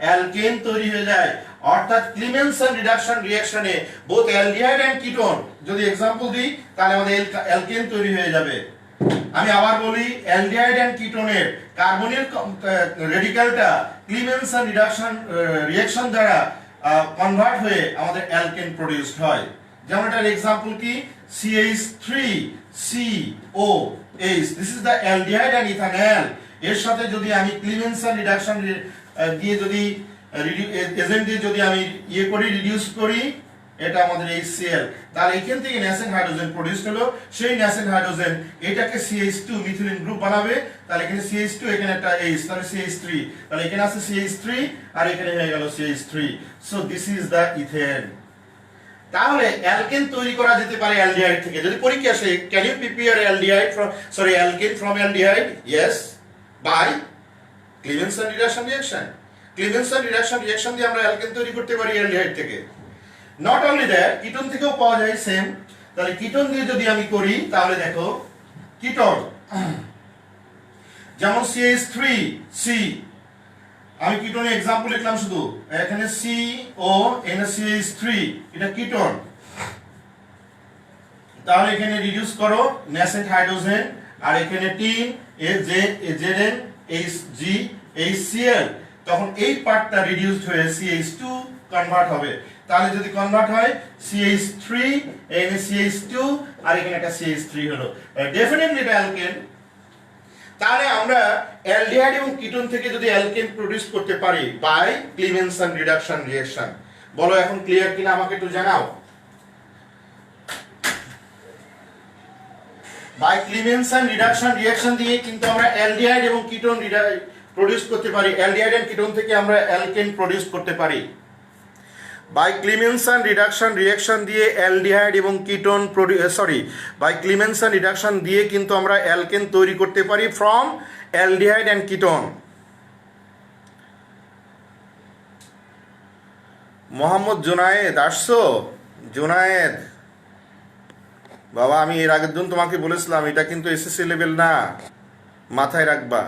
অ্যালকেন তৈরি হয়ে যায়। অর্থাৎ ক্লিমেনসন রিডাকশন রিঅ্যাকশনে বোথ অ্যালডিহাইড এন্ড কিটোন, যদি এক্সাম্পল দিই, তাহলে আমাদের অ্যালকেন তৈরি হয়ে যাবে। আমি আবার বলি, অ্যালডিহাইড এন্ড কিটোনের কার্বনিল রেডিক্যালটা ক্লিমেনসন রিডাকশন রিঅ্যাকশন দ্বারা কনভার্ট হয়ে আমাদের অ্যালকেন প্রডিউসড হয়। যেমন এটার এক্সাম্পল কি? CH3COH, this is the aldehyde and ethanol. এর সাথে যদি আমি ক্লিমেনসন রিডাকশন দিয়ে যদি এজেন্ট দিয়ে যদি আমি ইয়ে করি, রিডিউস করি, এটা আমাদের HCl, তাহলে এখান থেকে ন্যাসেন্ট হাইড্রোজেন প্রডিউসড হলো। সেই ন্যাসেন্ট হাইড্রোজেন এটাকে CH2 মিথিলিন গ্রুপ বানাবে, তাহলে এখানে CH2, এখানে একটা H, তাহলে CH3, তাহলে এখানে আছে CH3, আর এখানে হয়ে গেল CH3। So this is the ethane. তাহলে অ্যালকেন তৈরি করা যেতে পারে অ্যালডিহাইড থেকে। যদি পরীক্ষা আসে, can you prepare aldehyde from alkane from aldehyde? Yes, by Clemmensen reduction reaction. Clemmensen reduction reaction দিয়ে আমরা অ্যালকেন তৈরি করতে পারি অ্যালডিহাইড থেকে। নট অনলি দ্যাট, কিটোন থেকেও পাওয়া যায় সেম। তাহলে কিটোন দিয়ে যদি আমি করি তাহলে দেখো কিটোন যেমন CH3 C, আমি কিটোনের एग्जांपल লিখলাম শুধু, এখানে CO NaCH3 এটা কিটোন। তাহলে এখানে রিডিউস করো ন্যাসেন্ট হাইড্রোজেন, আর এখানে টিন Zn Hg HCl, তখন এই পার্টটা রিডিউসড হয়ে CH2 কনভার্ট হবে। তাহলে যদি কনভার্ট হয় CH3 NaCH2 আর এখানে একটা CH3 হলো, ডেফিনেটলি এটা অ্যালকেন। তাহলে আমরা অ্যালডিহাইড এবং কিটোন থেকে যদি অ্যালকেন প্রোডিউস করতে পারি বাই ক্লিমেনসন রিডাকশন রিঅ্যাকশন, বলো এখন ক্লিয়ার কিনা আমাকে একটু জানাও। বাই ক্লিমেনসন রিডাকশন রিঅ্যাকশন দিয়ে কিন্তু আমরা অ্যালডিহাইড এবং কিটোন প্রোডিউস করতে পারি, অ্যালডিহাইড এন্ড কিটোন থেকে আমরা অ্যালকেন প্রোডিউস করতে পারি। বাই ক্লিমেনসন রিডাকশন রিঅ্যাকশন দিয়ে অ্যালডিহাইড এবং কিটোন বাই ক্লিমেনসন রিডাকশন দিয়ে কিন্তু আমরা অ্যালকেন তৈরি করতে পারি from aldehyde and ketone. Mohammad Junaid আসছো? জুনায়েদ বাবা, আমি এর আগের দিন তোমাকে বলেছিলাম এটা কিন্তু এসএসসি লেভেল না, মাথায় রাখবা।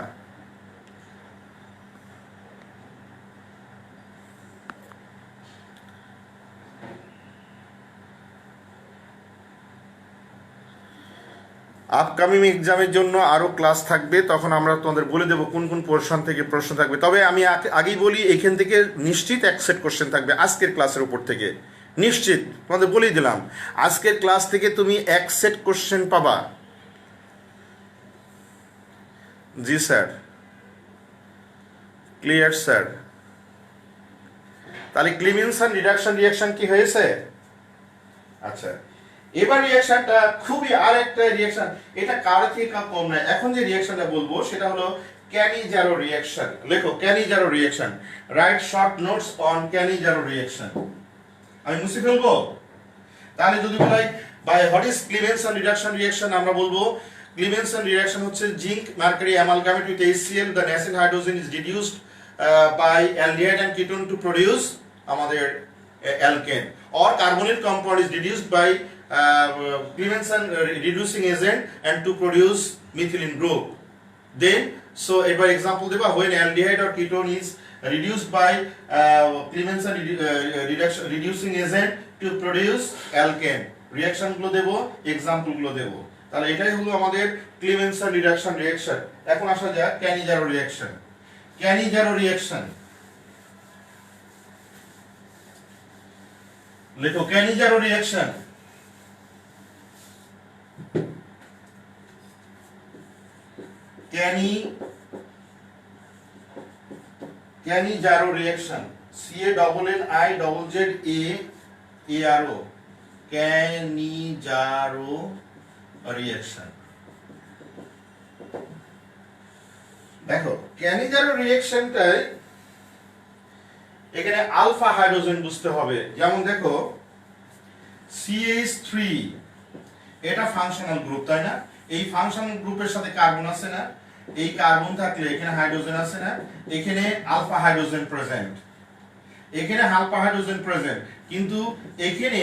আপকামিং এক্সামের জন্য আরও ক্লাস থাকবে, তখন আমরা তোমাদের বলে দেবো কোন কোন পোর্শন থেকে প্রশ্ন থাকবে। তবে আমি আগেই বলি এখান থেকে নিশ্চিত এক সেট কোশ্চেন থাকবে আজকের ক্লাসের উপর থেকে, নিশ্চিত তোমাদের বলেই দিলাম। আজকের ক্লাস থেকে তুমি এক সেট কোশ্চেন পাবা। জি স্যার, ক্লিয়ার স্যার। তাহলে ক্লিমেনসন রিডাকশন রিঅ্যাকশন কি হয়েছে? আচ্ছা, এবার রিঅ্যাকশনটা খুবই আর একটা রিঅ্যাকশন, এটা কার থেকে কম নয়। এখন যে রিঅ্যাকশনটা বলবো সেটা হলো ক্যানিজারো রিঅ্যাকশন। লেখো Cannizzaro reaction, write short notes on Cannizzaro reaction. আমি মুছে ফেলবো। তাহলে যদি বলাই by what is Clemmensen reduction reaction, আমরা বলবো ক্লিমেনসন রিঅ্যাকশন হচ্ছে zinc mercury amalgamate with HCl, the nascent hydrogen is reduced by aldehyde and ketone to produce আমাদের alkane, or carbonyl compound is reduced by Clemenson reducing agent and to produce methylene group. Then, so by example deba, when aldehyde or ketone is reduced by Clemenson reducing agent to produce alkane, reaction গুলো দেব, example গুলো দেব। তাহলে এটাই হলো আমাদের Clemenson reduction reaction। এখন আসা যাক Cannizzaro reaction. Cannizzaro reaction লেখো, Cannizzaro reaction. Cannizzaro reaction, CANNIZZAARO, Cannizzaro reaction. দেখো ক্যানিজারো রিঅ্যাকশনটাই এখানে আলফা হাইড্রোজেন বুঝতে হবে। যেমন দেখো CH3 এটা ফাংশনাল গ্রুপ, তাই না? এই ফাংশনাল গ্রুপের সাথে কার্বন আছে না? এই কার্বন থাকলে এখানে হাইড্রোজেন আছে না? এখানে আলফা হাইড্রোজেন প্রেজেন্ট, এখানে আলফা হাইড্রোজেন প্রেজেন্ট, কিন্তু এখানে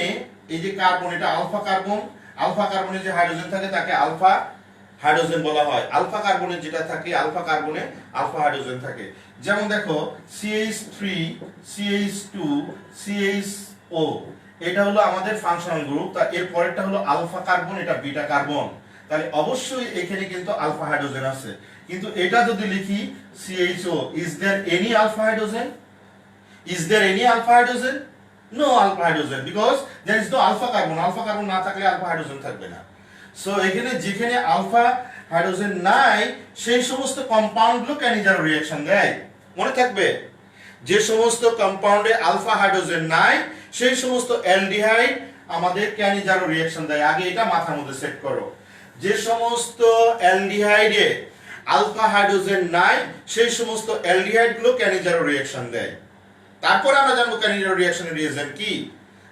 এই যে কার্বন এটা আলফা কার্বন, আলফা কার্বনে যে হাইড্রোজেন থাকে তাকে আলফা হাইড্রোজেন বলা হয়। আলফা কার্বনে যেটা থাকে আলফা কার্বনে আলফা হাইড্রোজেন থাকে। যেমন দেখো CH3 CH2 CHO, এটা হলো আমাদের ফাংশনাল গ্রুপ। তা এর পরেরটা হলো আলফা কার্বন, এটা বিটা কার্বন, তাহলে অবশ্যই এখানে কিন্তু আলফা হাইড্রোজেন আছে। কিন্তু এটা যদি লিখি CHO, is there any alpha hydrogen? Is there any alpha hydrogen? No alpha hydrogen, because there is no alpha carbon. Alpha carbon না থাকলে আলফা হাইড্রোজেন থাকবে না। সো এখানে যেখানে আলফা হাইড্রোজেন নাই সেই সমস্ত কম্পাউন্ডগুলো ক্যানিজারো রিঅ্যাকশন দেয়। মনে থাকবে, যে সমস্ত কম্পাউন্ডে আলফা হাইড্রোজেন নাই সেই সমস্ত অ্যালডিহাইড আমাদের ক্যানিজারো রিঅ্যাকশন দেয়। আগে এটা মাথার মধ্যে সেট করো। যে সমস্ত অ্যালডিহাইডে আলফা হাইড্রোজেন নাই সেই সমস্ত অ্যালডিহাইড গুলো ক্যানিজারো রিঅ্যাকশন দেয়। তারপর আমরা জানবো ক্যানিজারো রিঅ্যাকশনের রিজন কি।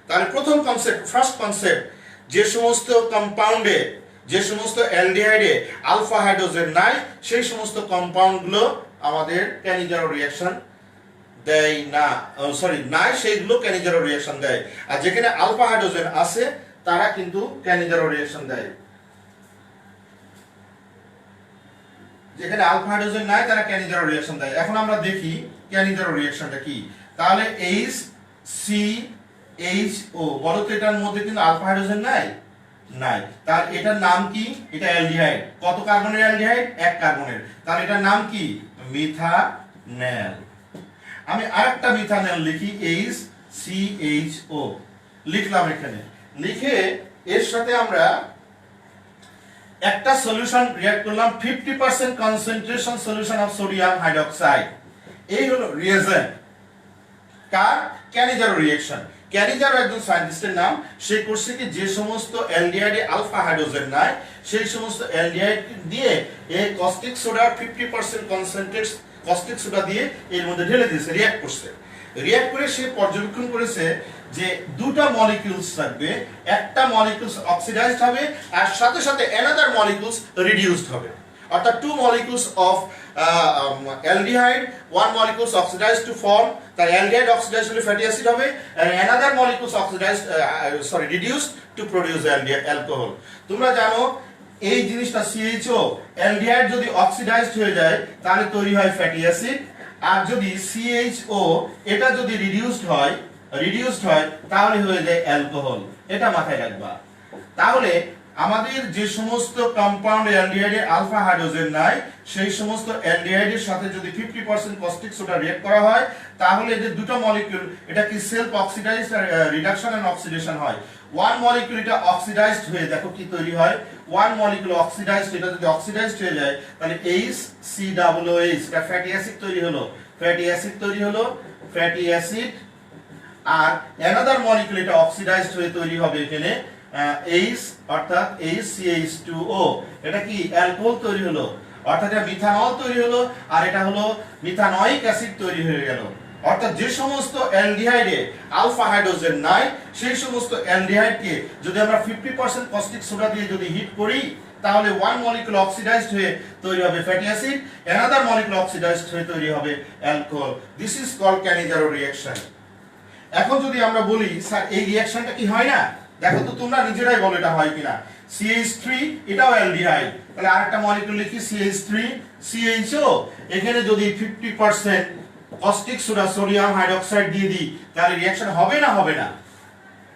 তাহলে প্রথম কনসেপ্ট, ফার্স্ট কনসেপ্ট, যে সমস্ত কম্পাউন্ডে, যে সমস্ত অ্যালডিহাইডে আলফা হাইড্রোজেন নাই সেই সমস্ত কম্পাউন্ড গুলো আমাদের ক্যানিজারো রিঅ্যাকশন দেয় না, সরি নাই, সেইগুলো ক্যানিজারো রিঅ্যাকশন দেয়। আর যেখানে আলফা হাইড্রোজেন আছে তারা কিন্তু ক্যানিজারো রিঅ্যাকশন দেয়। যেখানে আলফা হাইড্রোজেন নাই তারা ক্যানিজারো রিঅ্যাকশন দেয়। এখন আমরা দেখি ক্যানিজারো রিঅ্যাকশনটা কি। তাহলে HCHO, বলো তো এটার মধ্যে কিন্তু আলফা হাইড্রোজেন নাই, নাই। তার এটার নাম কি? এটা অ্যালডিহাইড। কত কার্বনের অ্যালডিহাইড? এক কার্বনের। তাহলে এটার নাম কি? মিথানেল। আমি আরেকটা মিথানেল লিখি, HCHO লিখলাম এখানে। লিখে এর সাথে আমরা একটা সলিউশন রিঅ্যাক্ট করলাম, 50% concentration solution of sodium hydroxide. এই হলো রিয়েজেন্ট কার? Cannizzaro reaction. ক্যানিজারো একজন সায়েন্টিস্টের নাম। সে করছে কি, যে সমস্ত অ্যালডিহাইডে আলফা হাইড্রোজেন নাই সেই সমস্ত অ্যালডিহাইড দিয়ে এই কস্টিক সোডার 50% কনসেন্ট্রেট কস্টিক সোডা দিয়ে এর মধ্যে ঢেলে দিয়েছে, রিঅ্যাক্ট করছে। রিঅ্যাক্ট করে সে পর্যবেক্ষণ করেছে যে দুটা মলিকিউলস থাকবে, একটা মলিকিউলস অক্সিডাইজড হবে আর সাথে সাথে অ্যানাদার মলিকিউলস রিডিউসড হবে। অর্থাৎ two molecules of aldehyde, one molecules oxidized to form the aldehyde oxidized হলে fatty acid হবে, and another molecules oxidized reduced to produce alcohol. তোমরা জানো এই জিনিসটা CHO aldehyde যদি অক্সিডাইজড হয়ে যায় তাহলে তৈরি হয় ফ্যাটি অ্যাসিড, আর যদি CHO এটা যদি রিডিউসড হয় তাহলে হয়ে যায় অ্যালকোহল। এটা মাথায় রাখবা। তাহলে আমাদের যে সমস্ত কম্পাউন্ড অ্যালডিহাইডে আলফা হাইড্রোজেন নাই সেই সমস্ত অ্যালডিহাইডের সাথে যদি 50% কস্টিক সোডা রিঅ্যাক্ট করা হয় তাহলে এদের দুটো মলিকিউল, এটা কি self oxidised reduction and oxidation হয়। ওয়ান মলিকিউল এটা অক্সিডাইজড হয়ে দেখো কি তৈরি হয়, ওয়ান মলিকিউল অক্সিডাইজড, এটা যদি অক্সিডাইজড হয়ে যায় তাহলে HCOOH, এটা ফ্যাটি অ্যাসিড তৈরি হলো, ফ্যাটি অ্যাসিড। আর অ্যানাদার মলিকিউল এটা অক্সিডাইজড হয়ে তৈরি হবে এখানে H, অর্থাৎ HCH2O, এটা কি অ্যালকোহল তৈরি হলো, অর্থাৎ এটা মিথানল তৈরি হলো, আর এটা হলো মিথানয়িক অ্যাসিড তৈরি হয়ে গেল। অর্থাৎ যে সমস্ত অ্যালডিহাইডে আলফা হাইড্রোজেন নাই সেই সমস্ত অ্যালডিহাইডকে যদি আমরা 50% কস্টিক সোডা দিয়ে যদি হিট করি তাহলে ওয়ান মলিকিউল অক্সিডাইজড হয়ে তৈরি হবে fatty acid, another molecule oxidised হয়ে তৈরি হবে alcohol. This is called Cannizzaro reaction. এখন যদি আমরা বলি স্যার এই রিঅ্যাকশনটা কি হয় না, দেখো তো তোমরা নিজেরাই বলো এটা হয় কিনা। CH3 এটাও অ্যালডিহাইড, তাহলে আরেকটা মলিকিউল লিখি CH3 CHO, এখানে যদি 50% কস্টিক সোডা সোডিয়াম হাইড্রোক্সাইড দিয়ে দিই তাহলে রিঅ্যাকশন হবে না, হবে না?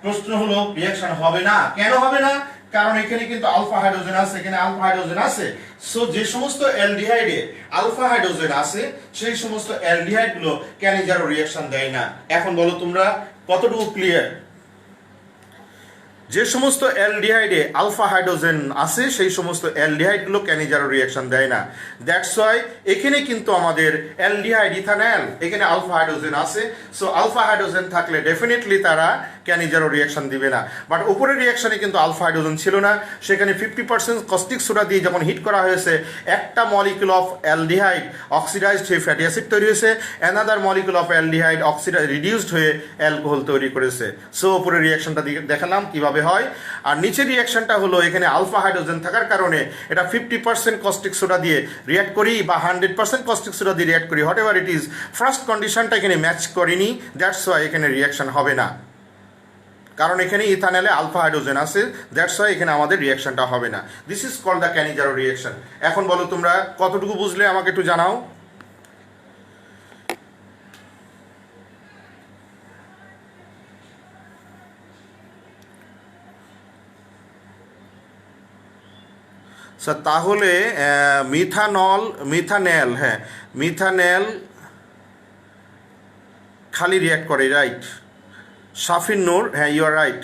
প্রশ্ন হলো রিঅ্যাকশন হবে না। কেন হবে না? কারণ এখানে কিন্তু আলফা হাইড্রোজেন আছে, এখানে আলফা হাইড্রোজেন আছে। সো যে সমস্ত অ্যালডিহাইডে আলফা হাইড্রোজেন আছে সেই সমস্ত অ্যালডিহাইড গুলো ক্যানিজারো রিঅ্যাকশন দেয় না। এখন বলো তোমরা কতটুকু ক্লিয়ার? যে সমস্ত অ্যালডিহাইডে আলফা হাইড্রোজেন আছে সেই সমস্ত অ্যালডিহাইডগুলো ক্যানিজারো রিঅ্যাকশন দেয় না। দ্যাটস ওয়াই এখানে কিন্তু আমাদের অ্যালডিহাইড ইথানল, এখানে আলফা হাইড্রোজেন আছে, সো আলফা হাইড্রোজেন থাকলে ডেফিনেটলি তারা ক্যানিজারো রিঅ্যাকশন দিবে না। বাট উপরের রিঅ্যাকশনে কিন্তু আলফা হাইড্রোজেন ছিল না, সেখানে 50% কস্টিক সোডা দিয়ে যখন হিট করা হয়েছে একটা মলিকিউল অফ অ্যালডিহাইড অক্সিডাইজড হয়ে ফ্যাটি অ্যাসিড তৈরি হয়েছে, another molecule of aldehyde oxidise reduced হয়ে অ্যালকোহল তৈরি করেছে। সো উপরের রিঅ্যাকশনটা দেখালাম কিভাবে হয়। আর নিচের রিঅ্যাকশনটা হলো এখানে আলফা হাইড্রোজেন থাকার কারণে এটা 50% কস্টিক সোডা দিয়ে রিঅ্যাক্ট করি বা 100% কস্টিক সোডা দিয়ে রিঅ্যাক্ট করি, what ever it is, first কন্ডিশনটা এখানে ম্যাচ করেনি, দ্যাটস ওয়াই এখানে রিঅ্যাকশন হবে না। কারণ এখানে ইথানলে আলফা হাইড্রোজেন আছে, দ্যাটস ওয়াই এখানে আমাদের রিঅ্যাকশনটা হবে না। This is called the Cannizzaro reaction. এখন বলো তোমরা কতটুকু বুঝলে আমাকে একটু জানাও। তাহলে মিথানেল খালি রিঅ্যাক্ট করে, রাইট? শাফিন নূর, হ্যাঁ you are right,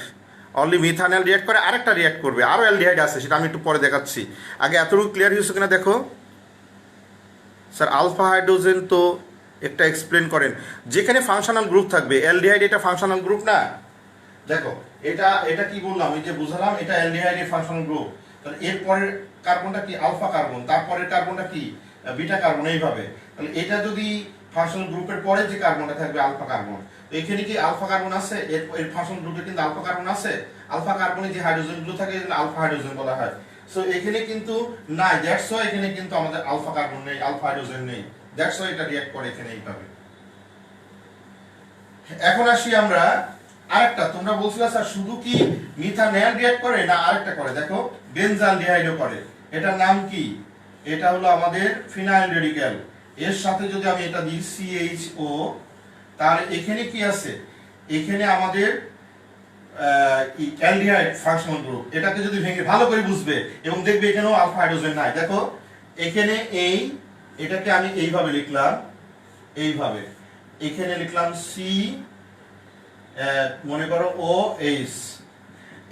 only methanal react করে, আরেকটা রিঅ্যাক্ট করবে, আরও অ্যালডিহাইড আছে, সেটা আমি একটু পরে দেখাচ্ছি। আগে এতটুকু ক্লিয়ার হয়েছে কিনা দেখো। স্যার আলফা হাইড্রোজেন তো একটা এক্সপ্লেন করেন। যেখানে ফাংশনাল গ্রুপ থাকবে, অ্যালডিহাইড এটা ফাংশনাল গ্রুপ না? দেখো এটা কি বললাম, এই যে বুঝালাম এটা অ্যালডিহাইডের ফাংশনাল গ্রুপ। তাহলে এর পরের কার্বনটা কি? Alpha carbon. তারপরের কার্বনটা কি? Beta carbon. এইভাবে তাহলে এটা যদি ফাংশনাল গ্রুপের পরে যে কার্বনটা থাকবে আলফা কার্বন, এখানে কি আলফা কার্বন আছে? এর ফাংশনাল গ্রুপে কিন্তু আলফা কার্বন আছে। আলফা কার্বনে যে হাইড্রোজেনগুলো থাকে এগুলো আলফা হাইড্রোজেন বলা হয়। সো এখানে কিন্তু নাই, দ্যাটস ওয়াই এখানে কিন্তু আমাদের আলফা কার্বন নেই, আলফা হাইড্রোজেন নেই, দ্যাটস ওয়াই এটা রিঅ্যাক্ট করে এখানে এইভাবে। এখন আসি আমরা আরেকটা, তোমরা বলছিলে স্যার শুধু কি মিথানল রিঅ্যাক্ট করে না আরেকটা করে, দেখো বেনজালডিহাইডও করে। এটার নাম কি? এটা হলো আমাদের ফিনাইল রেডিক্যাল। এর সাথে যদি আমি এটা দিই CHO, তাহলে এখানে কি আছে? এখানে আমাদের অ্যালডিহাইড ফাংশনাল গ্রুপ। এটাকে যদি ভেঙে ভালো করে বুঝবে এবং দেখবে এখানেও আলফা হাইড্রোজেন নাই। দেখো এখানে এটাকে আমি এইভাবে লিখলাম, এইভাবে এখানে লিখলাম সি, মনে করো OH,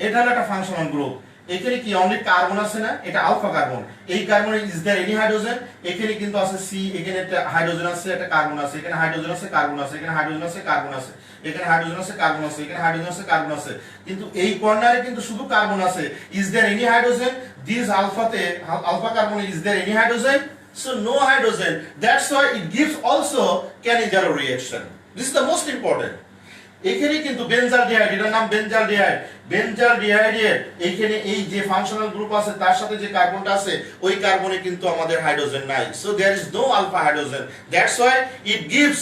এটা হলো একটা ফাংশনাল গ্রুপ। এখানে কি অনলি কার্বন আছে না, এটা আলফা কার্বন। এই কার্বনে ইজ দেয়ার এনি হাইড্রোজেন? এখানে কিন্তু আছে সি, এখানে একটা হাইড্রোজেন আছে, একটা কার্বন আছে, এখানে হাইড্রোজেন আছে, কার্বন আছে, এখানে হাইড্রোজেন আছে, কার্বন আছে, এখানে হাইড্রোজেন আছে, কার্বন আছে, এখানে হাইড্রোজেন আছে, কার্বন আছে, কিন্তু এই কর্নারে কিন্তু শুধু কার্বন আছে। Is there any hydrogen? This আলফাতে, আলফা কার্বনে is there any hydrogen? So no hydrogen. That's why it gives also Cannizzaro reaction. This is the most important. এখানে কিন্তু বেনজালডিহাইড, এটার নাম বেনজালডিহাইড। বেনজালডিহাইডের এখানে এই যে ফাংশনাল গ্রুপ আছে তার সাথে যে কার্বনটা আছে ওই কার্বনে কিন্তু আমাদের হাইড্রোজেন নাই। So there is no alpha hydrogen. That's why it gives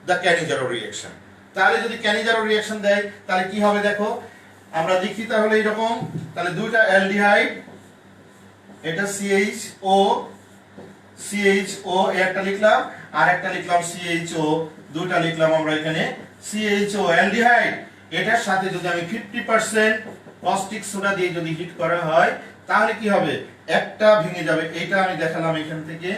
the Cannizzaro reaction. তাহলে যদি Cannizzaro reaction দেয় তাহলে কি হবে দেখো, আমরা দেখি তাহলে এরকম, তাহলে দুইটা অ্যালডিহাইড, এটা CHO একটা লিখলাম আর একটা লিখলাম CHO, দুইটা লিখলাম আমরা এখানে CHO অ্যালডিহাইড। এটার সাথে যদি আমি 50% কস্টিক সোডা দিয়ে যদি হিট করা হয় তাহলে কি হবে? একটা ভেঙে যাবে। এইটা আমি দেখালাম এখান থেকে,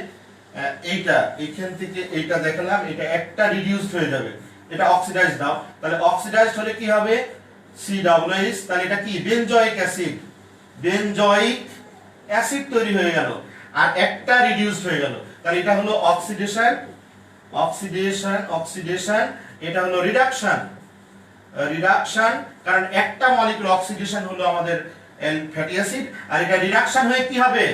এইটা এখান থেকে এইটা দেখালাম, এটা একটা রিডিউসড হয়ে যাবে, এটা অক্সিডাইজড দাও। তাহলে অক্সিডাইজড হলে কি হবে? COOH। তাহলে এটা কি? বেনজয়িক অ্যাসিড, বেনজয়িক অ্যাসিড তৈরি হয়ে গেল আর একটা রিডিউসড হয়ে গেল। তাহলে এটা হলো অক্সিডেশন, অক্সিডেশন, অক্সিডেশন। এটা হলো রিডাকশন, রিডাকশন, কারণ একটা মলিকিউল অক্সিডেশন হলো আমাদের ফ্যাটি অ্যাসিড আর এটা রিডাকশন হয়ে কি হবে?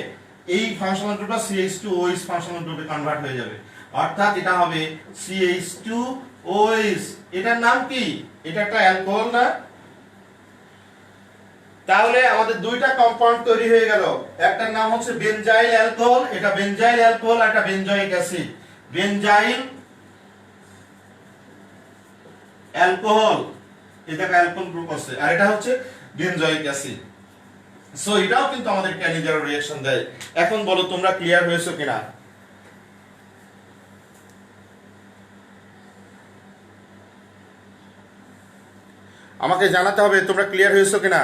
এই ফাংশনাল গ্রুপটা CH2OH ফাংশনাল গ্রুপে কনভার্ট হয়ে যাবে, অর্থাৎ এটা হবে CH2OH। এটার নাম কি? এটা একটা অ্যালকোহল না? তাহলে আমাদের দুইটা কম্পাউন্ড তৈরি হয়ে গেল, একটার নাম হচ্ছে বেনজাইল অ্যালকোহল, এটা বেনজাইল অ্যালকোহল, আর এটা বেনজয়িক অ্যাসিড। বেনজাইল অ্যালকোহল, এটা অ্যালকোহল গ্রুপ আছে, আর এটা হচ্ছে বেনজয়িক অ্যাসিড। সো এটাও কিন্তু আমাদের Cannizzaro রিঅ্যাকশন দেয়। এখন বলো তোমরা ক্লিয়ার হয়েছো কিনা? আমাকে জানাতে হবে তোমরা ক্লিয়ার হয়েছো কিনা।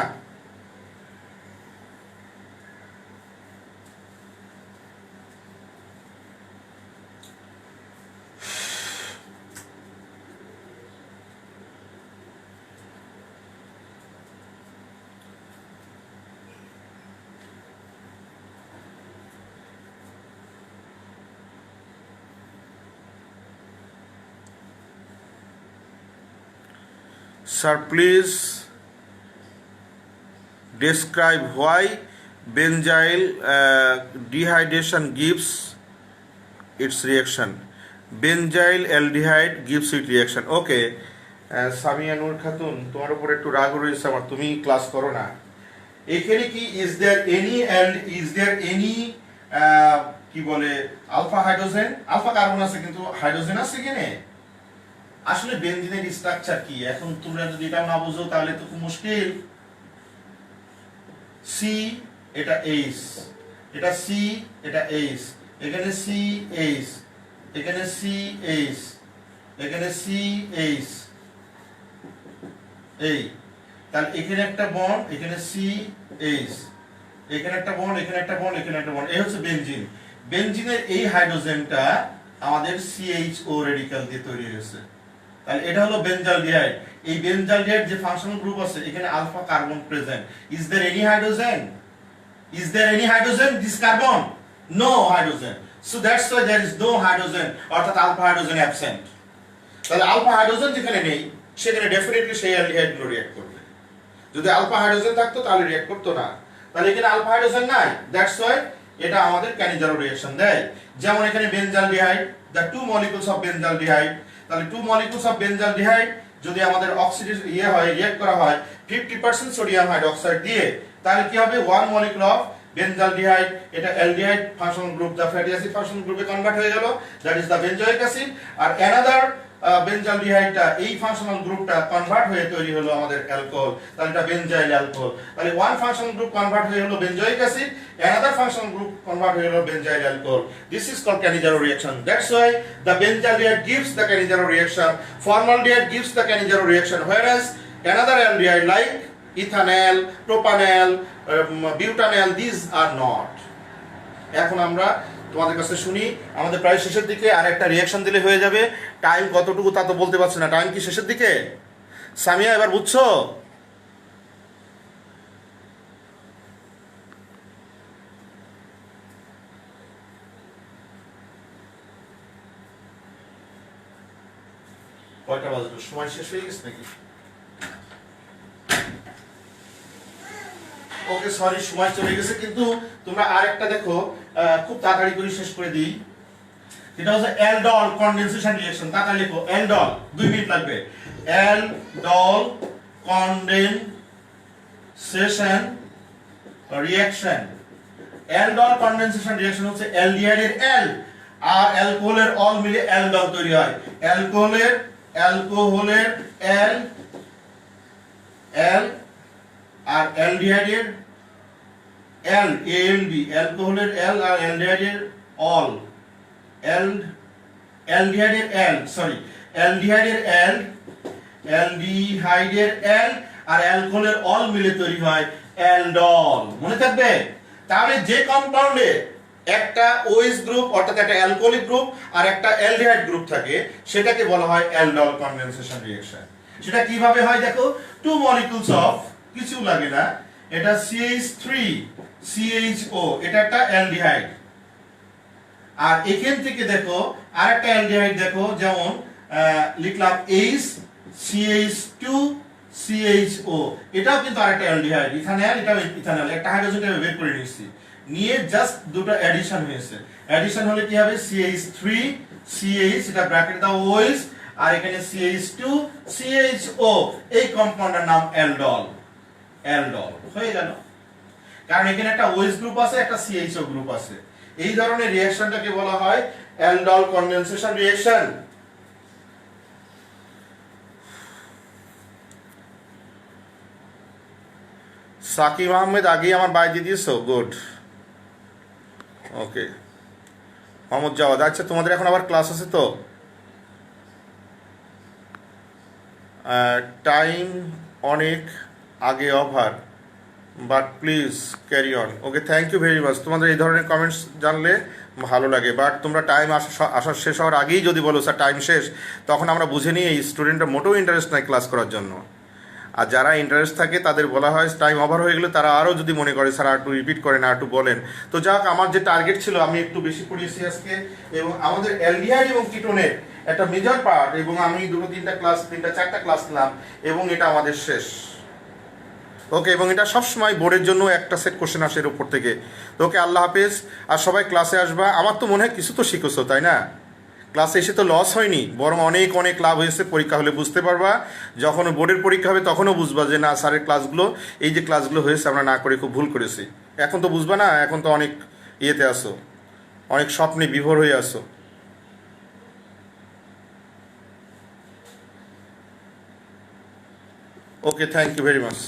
Sir, please describe why benzyl dehydration gives its reaction. Benzyl aldehyde gives its reaction. Okay. Samia নূর খাতুন, তোমার উপর একটু রাগ রয়েছে আমার, তুমি ক্লাস করো না। এখানে কি ইজ দেয়ার এনি কি বলে আলফা হাইড্রোজেন? আলফা কার্বন আছে কিন্তু হাইড্রোজেন আছে এখানে? আসলে বেনজিনের স্ট্রাকচার কি এখন তোমরা যদি এটা না বুঝো তাহলে তো খুব মুশকিল। সি, এটা এইচ, এটা সি, এটা এইচ, এখানে সি এইচ, এখানে সি এইচ, এখানে সি এইচ, এই তাহলে এখানে একটা বন্ড, এখানে সি এইচ, এখানে একটা বন্ড, এখানে একটা বন্ড, এখানে একটা বন্ড, এই হচ্ছে বেনজিন। বেনজিনের এই হাইড্রোজেনটা আমাদের CHO রেডিক্যাল দিয়ে তৈরি হয়েছে। তাহলে এটা হলো বেনজালডিহাইড। এই বেনজালডিহাইড যে ফাংশনাল গ্রুপ আছে এখানে alpha carbon present. Is there any hydrogen? Is there any hydrogen this carbon? No hydrogen. So that's why there is no hydrogen, অর্থাৎ আলফা হাইড্রোজেন অ্যাবসেন্ট। তাহলে আলফা হাইড্রোজেন যেখানে নেই সেখানে definitely সেই অ্যালডিহাইডগুলো react করবে। যদি আলফা হাইড্রোজেন থাকতো তাহলে রিঅ্যাক্ট করতো না। তাহলে এখানে আলফা হাইড্রোজেন নাই, দ্যাটস ওয়াই এটা আমাদের Cannizzaro রিঅ্যাকশন দেয়। যেমন এখানে benzaldehyde, the two molecules of benzaldehyde, তাহলে টু মলিকিউলস অফ বেনজালডিহাইড যদি আমাদের অক্সিডেশন হয় রিঅ্যাক্ট করা হয় 50% সোডিয়াম হাইড্রোক্সাইড দিয়ে, তাহলে কি হবে? ওয়ান মলিকিউল অফ বেনজালডিহাইড, এটা aldehyde functional group, the fatty acid functional গ্রুপে কনভার্ট হয়ে গেল, that is the benzoic acid. আর অ্যানাদার বেনজালডিহাইডটা এই ফাংশনাল গ্রুপটা কনভার্ট হয়ে তৈরি হলো আমাদের অ্যালকোহল, তাহলে এটা বেনজাইল অ্যালকোহল। তাহলে ওয়ান ফাংশনাল গ্রুপ কনভার্ট হয়ে হলো benzoic acid, another functional group convert হয়ে হলো benzyl alcohol. This is called Cannizzaro reaction. That's why the benzaldehyde gives the Cannizzaro reaction, formaldehyde gives the Cannizzaro reaction, whereas another aldehyde like ethanol, propanol, butanol, these are not. এখন আমরা তোমাদের কাছে শুনি, আমাদের প্রায় শেষের দিকে আর একটা রিঅ্যাকশন দিলে হয়ে যাবে। টাইম কতটুকু তা তো বলতে পারছি না, টাইম কি শেষের দিকে? সামিয়া এবার বুঝছো? কয়টা বাজলো? সময় শেষ হয়ে গেছে নাকি? ওকে সরি, সময় চলে গেছে, কিন্তু তোমরা আরেকটা দেখো, খুব তাড়াতাড়ি করে শেষ করে দিই। এটা হচ্ছে অ্যালডল কনডেনসেশন রিঅ্যাকশন। তাড়াতাড়ি লিখো অ্যালডল, 2 মিনিট লাগবে। Aldol condensation reaction. Aldol condensation reaction হচ্ছে অ্যালডিহাইডের অ্যাল আর অ্যালকোহলের অল মিলে অ্যালডল তৈরি হয়। অ্যালকোহলের অ্যাল আর অ্যালডিহাইডের অ্যাল, এএলডি, অ্যালকোহলের অ্যাল আর অ্যালডিহাইডের অল, অ্যালডিহাইডের অ্যাল আর অ্যালকোহলের অল মিলে তৈরি হয় অ্যালডল। মনে থাকবে? তাহলে যে কম্পাউন্ডে একটা OH গ্রুপ অর্থাৎ একটা অ্যালকোহলিক গ্রুপ আর একটা অ্যালডিহাইড গ্রুপ থাকে সেটাকে বলা হয় অ্যালডল কনডেনসেশন রিঅ্যাকশন। সেটা কিভাবে হয় দেখো, 2 মলিকিউলস অফ, কিছু লাগে না, এটা CH3CHO, এটা একটা অ্যালডিহাইড। আর এখান থেকে দেখো আরেকটা অ্যালডিহাইড দেখো, যেমন লিখলাম HCH2CHO, এটাও কিন্তু আরেকটা অ্যালডিহাইড। ইথানল, এটাও ইথানল, একটা হাইড্রোজেনটা বের করে নিচ্ছি, নিয়ে জাস্ট দুটো অ্যাডিশন হয়েছে। অ্যাডিশন হলে কি হবে? CH3CH, এটা ব্র্যাকেট দাও OH, আর এখানে CH2CHO, এই কম্পাউন্ডের নাম অ্যালডল। অ্যালডল হয়ে গেল, কারণ এখানে একটা OH গ্রুপ আছে, একটা CHO গ্রুপ আছে। এই ধরনের রিঅ্যাকশনটাকে বলা হয় aldol condensation reaction. Sakib Ahmed আগেই আমার বাই দিয়ে দিয়েছো, গুড, ওকে। মোহাম্মদ জাওয়াদ, আচ্ছা তোমাদের এখন আবার ক্লাস আছে তো? টাইম অনেক আগে over, but please carry on. Okay, thank you very much. তোমাদের এই ধরনের কমেন্টস জানলে ভালো লাগে, বাট তোমরা টাইম আসার শেষ হওয়ার আগেই যদি বলো স্যার টাইম শেষ, তখন আমরা বুঝে নিই এই স্টুডেন্টের মোটেও ইন্টারেস্ট নাই ক্লাস করার জন্য। আর যারা ইন্টারেস্ট থাকে তাদের বলা হয় টাইম ওভার হয়ে গেলে তারা আরও যদি মনে করে স্যার আর একটু রিপিট করেন, আর একটু বলেন। তো যাক, আমার যে টার্গেট ছিল আমি একটু বেশি পড়িয়েছি আজকে, এবং আমাদের অ্যালডিহাইড এবং কিটোনের একটা মেজর পার্ট, এবং আমি 3-4টা ক্লাস নিলাম, এবং এটা আমাদের শেষ। ওকে, এবং এটা সবসময় বোর্ডের জন্য একটা সেট কোশ্চেন আসে এর উপর থেকে। তো ওকে, আল্লাহ হাফেজ, আর সবাই ক্লাসে আসবা। আমার তো মনে হয় কিছু তো শিখেছো, তাই না? ক্লাসে এসে তো লস হয়নি, বরং অনেক অনেক লাভ হয়েছে। পরীক্ষা হলে বুঝতে পারবা, যখন বোর্ডের পরীক্ষা হবে তখনও বুঝবা যে না, স্যারের ক্লাসগুলো, এই যে ক্লাসগুলো হয়েছে আমরা না করে খুব ভুল করেছি। এখন তো বুঝবা না, এখন তো অনেক ইয়েতে আসো, অনেক স্বপ্নে বিভোর হয়ে আসো। ওকে, থ্যাংক ইউ ভেরি মাচ।